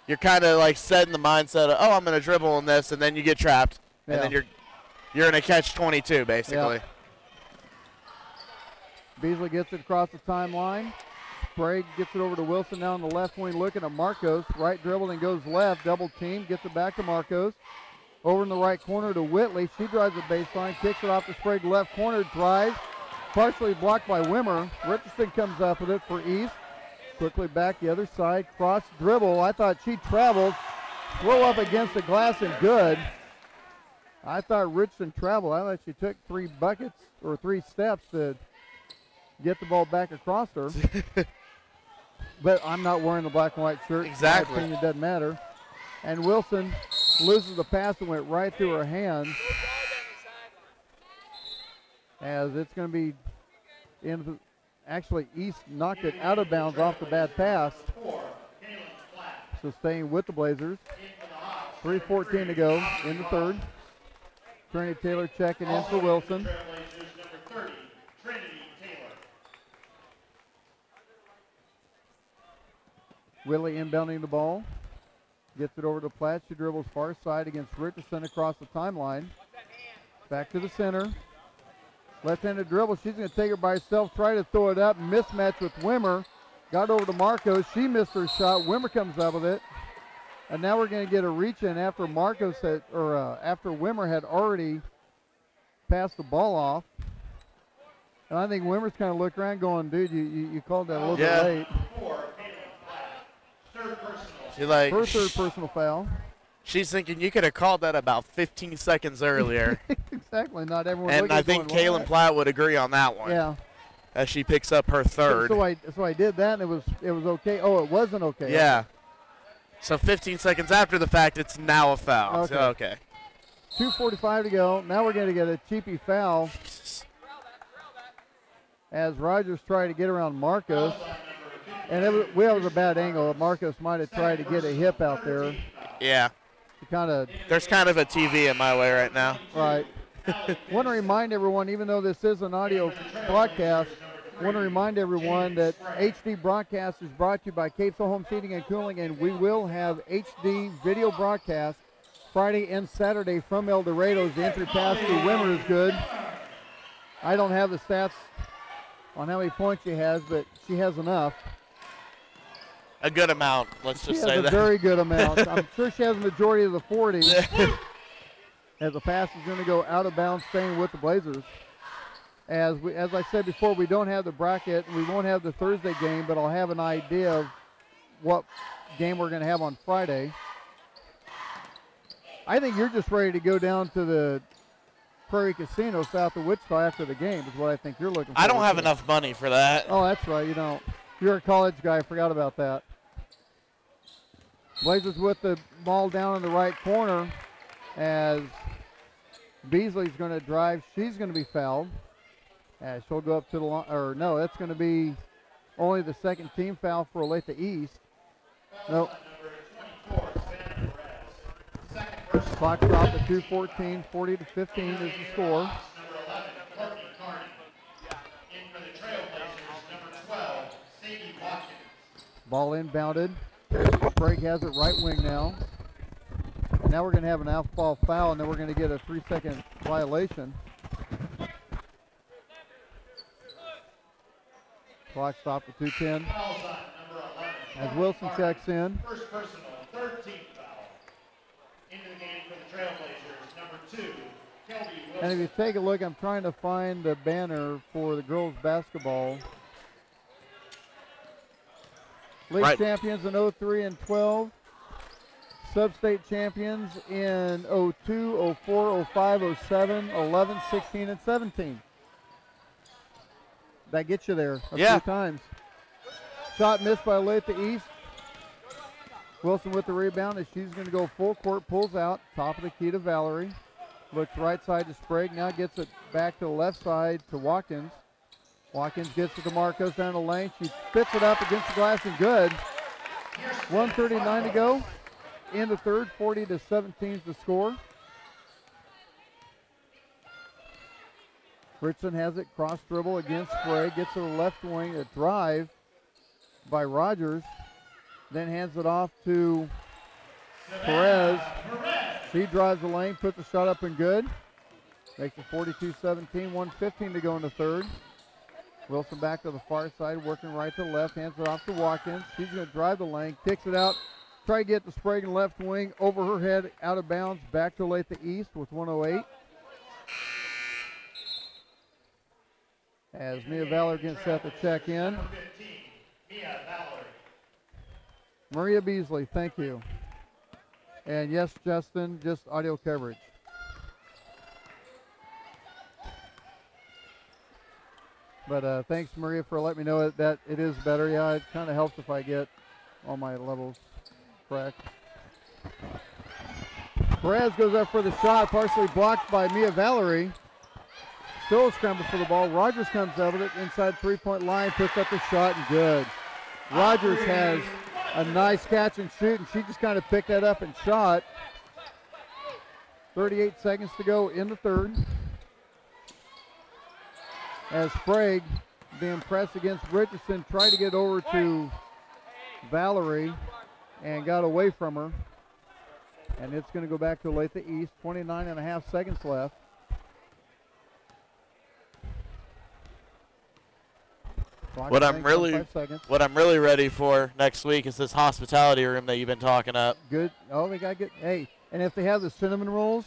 You're kind of like setting the mindset of, oh, I'm going to dribble in this, and then you get trapped, and then you're in a catch-22 basically. Yeah. Beasley gets it across the timeline. Sprague gets it over to Wilson now on the left wing, looking at Marcos. Right dribble and goes left, double team, gets it back to Marcos. Over in the right corner to Whitley. She drives the baseline, kicks it off to Sprague, left corner, drives. Partially blocked by Wimmer. Richardson comes up with it for East. Quickly back the other side, cross dribble. I thought she traveled. Throw up against the glass and good. I thought Richardson traveled. I thought she took 3 buckets or 3 steps to get the ball back across her. But I'm not wearing the black and white shirt. Exactly. My opinion doesn't matter. And Wilson loses the pass and went right through her hands. As it's going to be in. Actually, East knocked it out of bounds off the bad pass. So staying with the Blazers. 3:14 to go in the third. Trinity Taylor checking in for Wilson. Whitley inbounding the ball. Gets it over to Platt. She dribbles far side against Richardson across the timeline. Back to the center. Left-handed dribble. She's going to take it by herself, try to throw it up. Mismatch with Wimmer. Got over to Marcos. She missed her shot. Wimmer comes up with it. And now we're going to get a reach in after after Wimmer had already passed the ball off. And I think Wimmer's kind of looked around going, dude, you called that a little bit late. Her third personal foul. She's thinking you could have called that about 15 seconds earlier. Exactly. Not everyone. And I think Kaylin Platt would agree on that one. Yeah. As she picks up her third. So I did that, and it was okay. Oh, it wasn't okay. Yeah. So 15 seconds after the fact, it's now a foul. Okay. So, okay. 2:45 to go. Now we're going to get a cheapy foul. As Rogers tried to get around Marcos. And it was a bad angle. Marcos might have tried to get a hip out there. Yeah. There's kind of a TV in my way right now. Right. Want to remind everyone, even though this is an audio broadcast, want to remind everyone that HD broadcast is brought to you by Capesville Home Heating and Cooling, and we will have HD video broadcast Friday and Saturday from El Dorado's. The entry pass to Wimmer is good. I don't have the stats on how many points she has, but she has enough. A good amount, let's just say She has a very good amount. I'm sure she has a majority of the 40. As the pass is going to go out of bounds, staying with the Blazers. As I said before, we don't have the bracket. We won't have the Thursday game, but I'll have an idea of what game we're going to have on Friday. I think you're just ready to go down to the Prairie Casino south of Wichita after the game is what I think you're looking for. I don't have enough money for that. Oh, that's right. You don't. You're a college guy. I forgot about that. Blazers with the ball down in the right corner as Beasley's going to drive. She's going to be fouled. As she'll go up to the line. Or no, that's going to be only the second team foul for Olathe East. Nope. Clock stopped at 2:14, 40-15 is the score. Ball inbounded. Sprague has it right wing now. And now we're going to have an off-ball foul, and then we're going to get a 3-second violation. Clock stopped at 2:10. As Wilson checks in. First personal, third team foul. Into the game for the Trailblazers, number 2, Kelby Wilson. And if you take a look, I'm trying to find the banner for the girls basketball. League champions in 03 and 12. Sub-state champions in 02, 04, 05, 07, 11, 16, and 17. That gets you there a few times. Shot missed by Olathe East. Wilson with the rebound as she's going to go full court, pulls out, top of the key to Valerie. Looks right side to Sprague, now gets it back to the left side to Watkins. Watkins gets it to Marcos down the lane. She spits it up against the glass and good. 1:39 to go in the third, 40-17 is the score. Richardson has it, cross dribble against Sprague, gets to the left wing, a drive by Rogers, then hands it off to Perez. She drives the lane, puts the shot up and good. Makes it 42-17, 1:15 to go in the third. Wilson back to the far side, working right to left, hands it off to Watkins. She's going to drive the lane, kicks it out, try to get the Sprague in left wing, over her head, out of bounds, back to Olathe East with 1:08. As Mia Valor gets set to check in. Maria Beasley, thank you. And yes, Justin, just audio coverage. But thanks, Maria, for letting me know that it is better. Yeah, it kind of helps if I get all my levels correct. Perez goes up for the shot, partially blocked by Mia Valerie. Still a scramble for the ball. Rogers comes up with it inside three-point line, puts up the shot, and good. Rogers has a nice catch and shoot, and she just kind of picked that up and shot. 38 seconds to go in the third. As Sprague, being pressed against Richardson, tried to get over to Valerie and got away from her. And it's going to go back to Olathe East. 29.5 seconds left. What I'm really ready for next week is this hospitality room that you've been talking up. Good. Oh, they got good. Hey, and if they have the cinnamon rolls,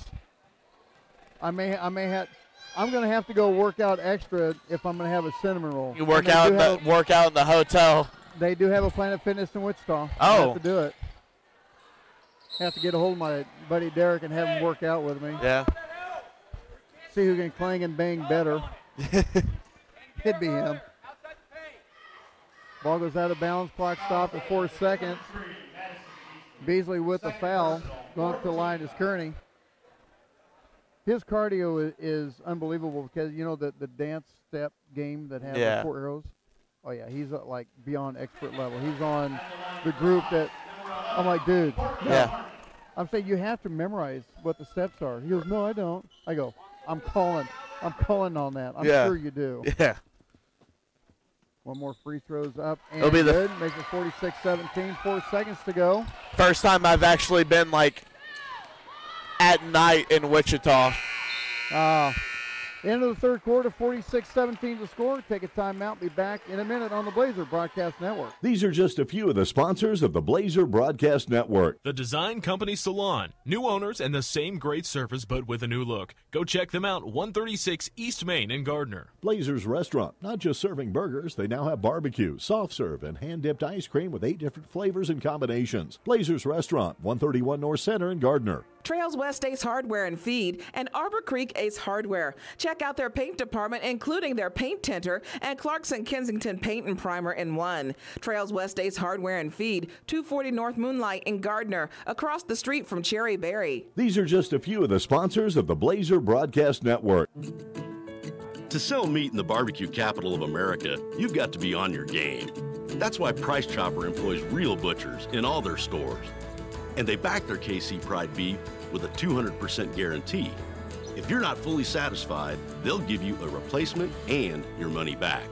I may have I'm going to have to go work out extra if I'm going to have a cinnamon roll. You work out in the hotel. They do have a Planet Fitness in Wichita. Oh. I have to do it. Have to get a hold of my buddy Derek and have him work out with me. Yeah. See who can clang and bang better. It'd be him. Ball goes out of bounds. Clock stopped at 4 seconds. Beasley with the foul. Going up to the line is Kearney. His cardio is unbelievable because, you know, the dance step game that has the 4 arrows. Oh, yeah, he's like beyond expert level. He's on the group that I'm like, dude. Yeah. I'm saying you have to memorize what the steps are. He goes, no, I don't. I go, I'm calling on that. I'm sure you do. Yeah. One more free throws up and It'll be good. Makes it 46-17. 4 seconds to go. First time I've actually been, like, at night in Wichita. End of the third quarter, 46-17 to score. Take a timeout. Be back in a minute on the Blazer Broadcast Network. These are just a few of the sponsors of the Blazer Broadcast Network. The Design Company Salon. New owners and the same great service, but with a new look. Go check them out, 136 East Main in Gardner. Blazer's Restaurant. Not just serving burgers, they now have barbecue, soft serve, and hand-dipped ice cream with 8 different flavors and combinations. Blazer's Restaurant, 131 North Center in Gardner. Trails West Ace Hardware and Feed and Arbor Creek Ace Hardware. Check out their paint department, including their paint tinter and Clarkson Kensington Paint and Primer in one. Trails West Ace Hardware and Feed, 240 North Moonlight in Gardner, across the street from Cherry Berry. These are just a few of the sponsors of the Blazer Broadcast Network. To sell meat in the barbecue capital of America, you've got to be on your game. That's why Price Chopper employs real butchers in all their stores. And they back their KC Pride beef with a 200% guarantee. If you're not fully satisfied, they'll give you a replacement and your money back.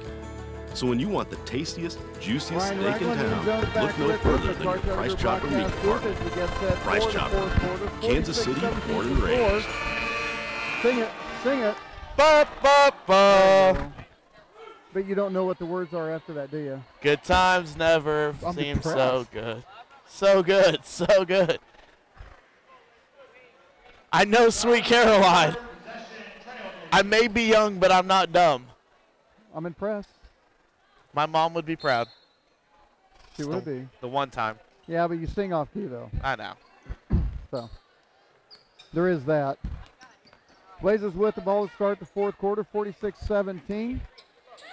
So when you want the tastiest, juiciest steak in town, look no further than your Price Chopper meat department. Price Chopper, Kansas City, born and raised. Sing it, sing it. Ba, ba, ba. But you don't know what the words are after that, do you? Good times never seem so good. So good, so good. I know Sweet Caroline. I may be young, but I'm not dumb. I'm impressed. My mom would be proud. She would be. The one time. Yeah, but you sing off key, though. I know. So, there is that. Blazers with the ball to start the fourth quarter, 46-17.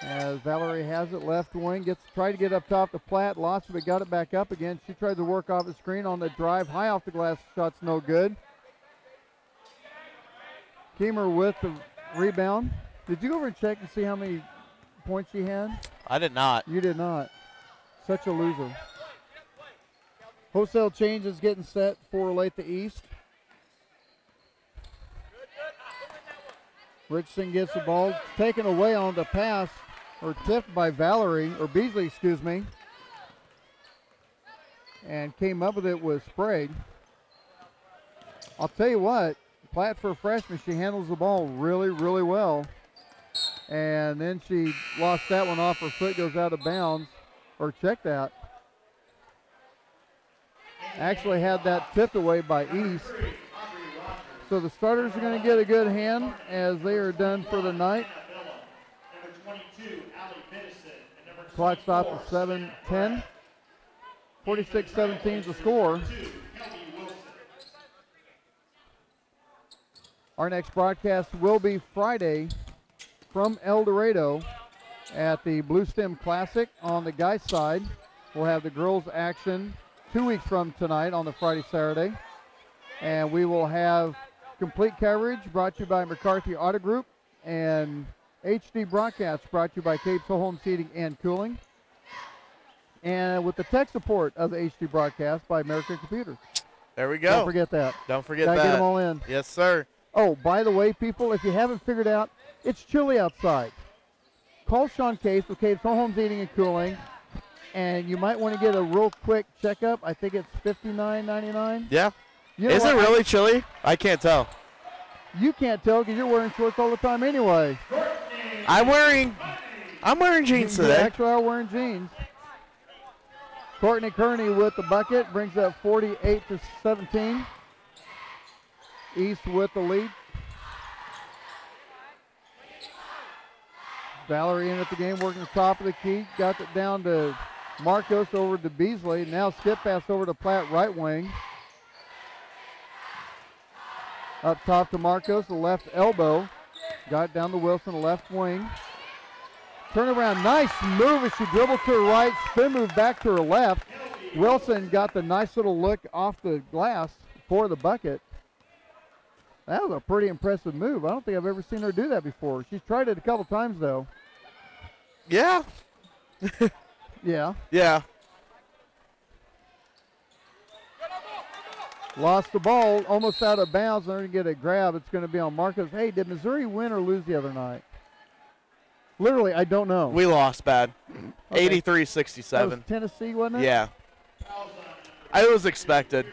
As Valerie has it, left wing, tried to get up top to Platt, lost it, but got it back up again. She tried to work off the screen on the drive, high off the glass, shot's no good. Keemer with the rebound. Did you go over and check and see how many points she had? I did not. You did not. Such a loser. Wholesale changes getting set for Olathe East. Richardson gets the ball, taken away on the pass, or tipped by Valerie, or Beasley, excuse me. And came up with it with Sprague. I'll tell you what, Platt for a freshman, she handles the ball really, really well. And then she lost that one off her foot, goes out of bounds. Or check that. Actually had that tipped away by East. So the starters are going to get a good hand as they are done for the night. Clock stopped at 7:10. 46-17 is the score. Our next broadcast will be Friday from El Dorado at the Blue Stem Classic on the guys' side. We'll have the girls' action 2 weeks from tonight on the Friday, Saturday. And we will have complete coverage brought to you by McCarthy Auto Group and HD broadcast brought to you by Cape Home Heating and Cooling. And with the tech support of the HD broadcast by American Computers. There we go. Don't forget that. Don't forget Gotta that. get them all in. Yes, sir. Oh, by the way, people, if you haven't figured out, it's chilly outside. Call Sean Case with Cape's Home Heating and Cooling, and you might want to get a real quick checkup. I think it's $59.99. Yeah. You know Is it what? really chilly? I can't tell. You can't tell because you're wearing shorts all the time anyway. I'm wearing jeans today. You actually are wearing jeans. Courtney Kearney with the bucket brings up 48-17. East with the lead. Valerie in at the game, working the top of the key. Got it down to Marcos, over to Beasley. Now skip pass over to Platt, right wing. Up top to Marcos, the left elbow. Got it down to Wilson, the left wing. Turn around, nice move as she dribbled to her right. Spin move back to her left. Wilson got the nice little look off the glass for the bucket. That was a pretty impressive move. I don't think I've ever seen her do that before. She's tried it a couple times, though. Yeah. Yeah. Yeah. Lost the ball, almost out of bounds. They're going to get a grab. It's going to be on Marcos. Hey, did Missouri win or lose the other night? Literally, I don't know. We lost bad. Okay. 83-67. That was Tennessee, wasn't it? Yeah. It was expected.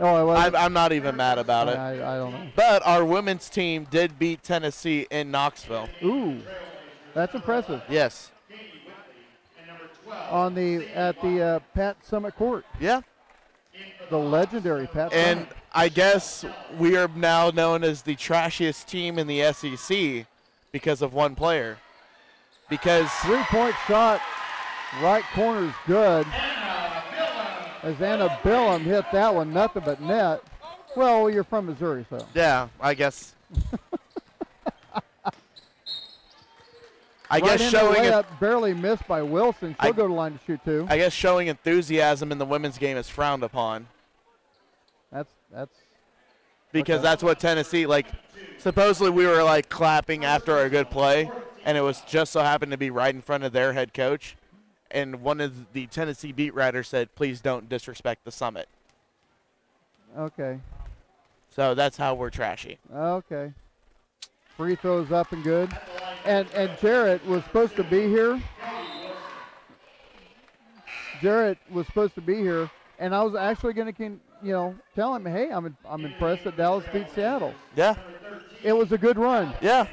Oh, it was? I'm not even mad about it. I don't know. But our women's team did beat Tennessee in Knoxville. Ooh, that's impressive. Yes. At the Pat Summit Court. Yeah. The legendary Pat And Summit. I guess we are now known as the trashiest team in the SEC because of one player. Because three-point shot, right corner is good. As Anna Billum hit that one, nothing but net. Well, you're from Missouri, so. Yeah, I guess. I Right guess in showing the it. layup, barely missed by Wilson. She'll go to line to shoot too. I guess showing enthusiasm in the women's game is frowned upon. That's because okay. that's what Tennessee, like, supposedly we were like clapping after a good play, and it was just so happened to be right in front of their head coach. And one of the Tennessee beat writers said, please don't disrespect the Summit. Okay. So that's how we're trashy. Okay. Free throws up and good. And Jarrett was supposed to be here. Jarrett was supposed to be here, and I was actually going to, tell him, hey, I'm impressed that Dallas beat Seattle. Yeah. It was a good run. Yeah.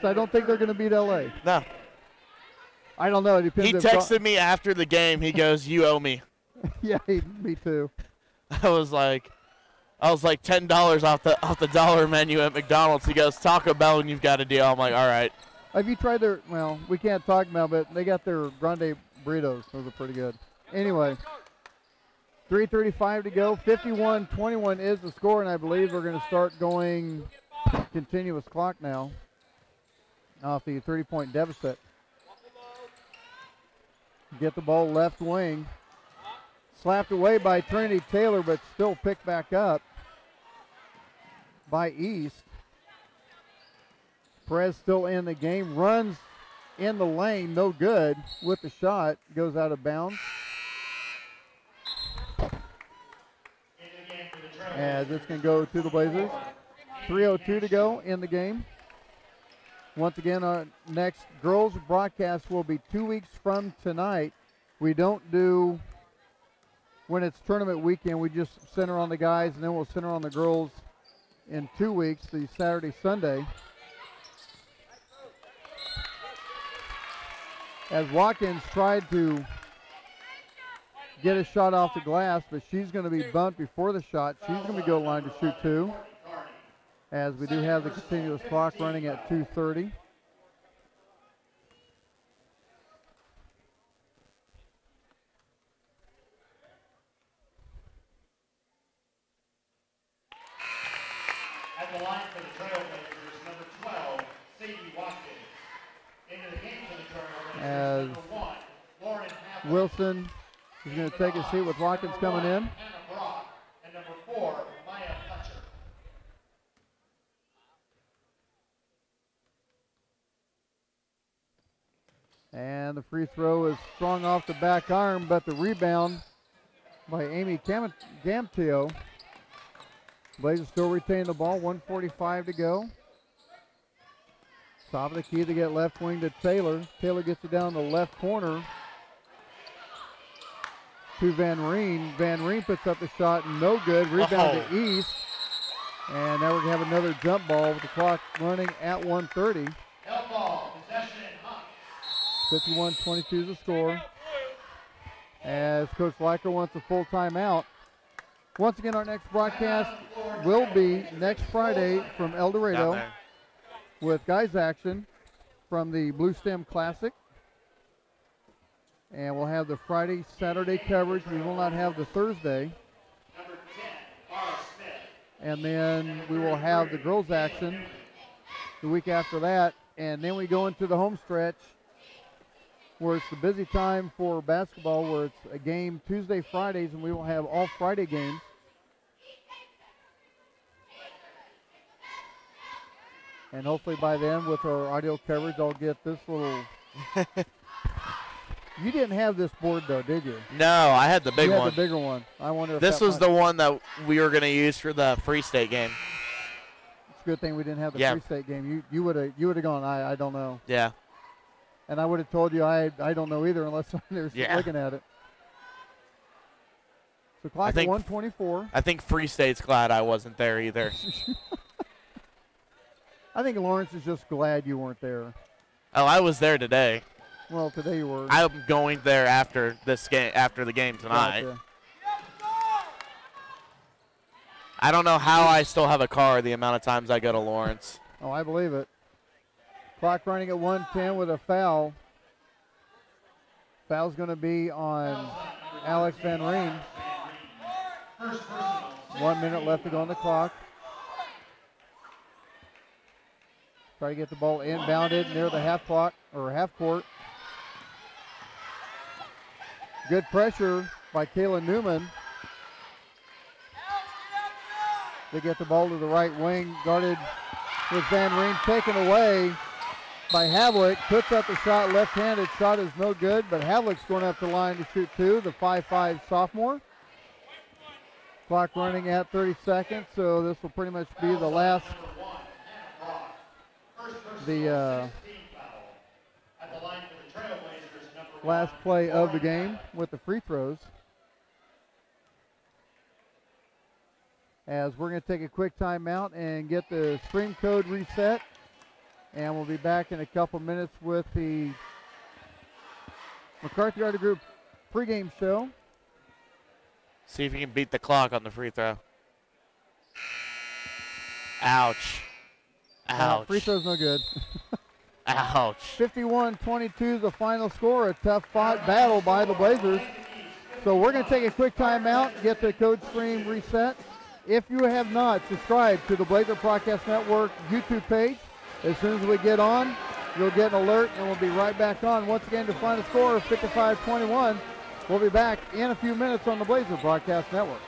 So I don't think they're going to beat LA. No. I don't know. It depends. He texted me after the game. He goes, "You owe me." Yeah, me too. I was like $10 off the dollar menu at McDonald's. He goes, Taco Bell, and you've got a deal. I'm like, all right. Have you tried their? Well, we can't talk about, but they got their grande burritos. Those are pretty good. Anyway, 3:35 to go. 51-21 is the score, and I believe we're going to start going continuous clock now off the 30-point deficit. Get the ball left wing. Slapped away by Trinity Taylor, but still picked back up by East. Perez still in the game. Runs in the lane. No good with the shot. Goes out of bounds. As it's going to go to the Blazers. 3:02 to go in the game. Once again, our next girls broadcast will be 2 weeks from tonight. We don't do, when it's tournament weekend, we just center on the guys, and then we'll center on the girls in 2 weeks, the Saturday, Sunday. As Watkins tried to get a shot off the glass, but she's going to be bumped before the shot. She's going to go line to shoot two, as we do have the continuous clock running at 2:30. At the line for the Trailblazers, number 12, Sadie Watkins. Into the game for the Trailblazers, As number 1, Lauren Havlicek. Wilson is going to take a seat with Watkins coming in. Hannah Brock. And number 4, Maya Fletcher. And the free throw is strong off the back arm, but the rebound by Amy Gamtio. Blazers still retain the ball, 1:45 to go. Top of the key to get left wing to Taylor. Taylor gets it down the left corner to Van Reen. Van Reen puts up the shot, no good. Rebound to East. And now we're going to have another jump ball with the clock running at 1:30. Help ball, possession and Hawks. 51-22 is the score. As Coach Leiker wants a full timeout. Once again, our next broadcast will be next Friday from El Dorado with guys action. from the Blue Stem Classic. And we'll have the Friday, Saturday coverage. We will not have the Thursday. And then we will have the girls action the week after that. And then we go into the home stretch where it's the busy time for basketball, where it's a game Tuesday, Fridays, and we will have all Friday games. And hopefully by then, with our audio coverage, I'll get this little... You didn't have this board, though, did you? No, I had the big one. You had the bigger one. I wonder if this was the one that we were going to use for the Free State game. It's a good thing we didn't have the Free State game. You would have gone, I don't know. Yeah. And I would have told you I don't know either unless I'm there looking at it. So clock at 1:24. I think Free State's glad I wasn't there either. I think Lawrence is just glad you weren't there. Oh, I was there today. Well, today you were. I'm going there after this game, after the game tonight. Gotcha. I don't know how I still have a car the amount of times I go to Lawrence. Oh, I believe it. Clock running at 1:10 with a foul. Foul's going to be on Alex Van Reen. 1 minute left to go on the clock. Try to get the ball inbounded near the half clock or half court. Good pressure by Kayla Newman. They get the ball to the right wing, guarded with Van Reen, taken away by Havlick. Puts up the shot, left-handed shot is no good, but Havlick's going up the line to shoot two, the 5'5" sophomore. Clock running at 30 seconds, so this will pretty much be the last last play of the game with the free throws. As we're going to take a quick timeout and get the stream code reset. And we'll be back in a couple minutes with the McCarthy Auto Group pregame show. See if you can beat the clock on the free throw. Ouch. Ouch. Free throw's no good. Ouch. 51-22 is the final score. A tough fought battle by the Blazers. So we're going to take a quick timeout, get the code stream reset. If you have not subscribed to the Blazer Broadcast Network YouTube page, as soon as we get on, you'll get an alert, and we'll be right back on. Once again, to final score of 55-21. We'll be back in a few minutes on the Blazer Broadcast Network.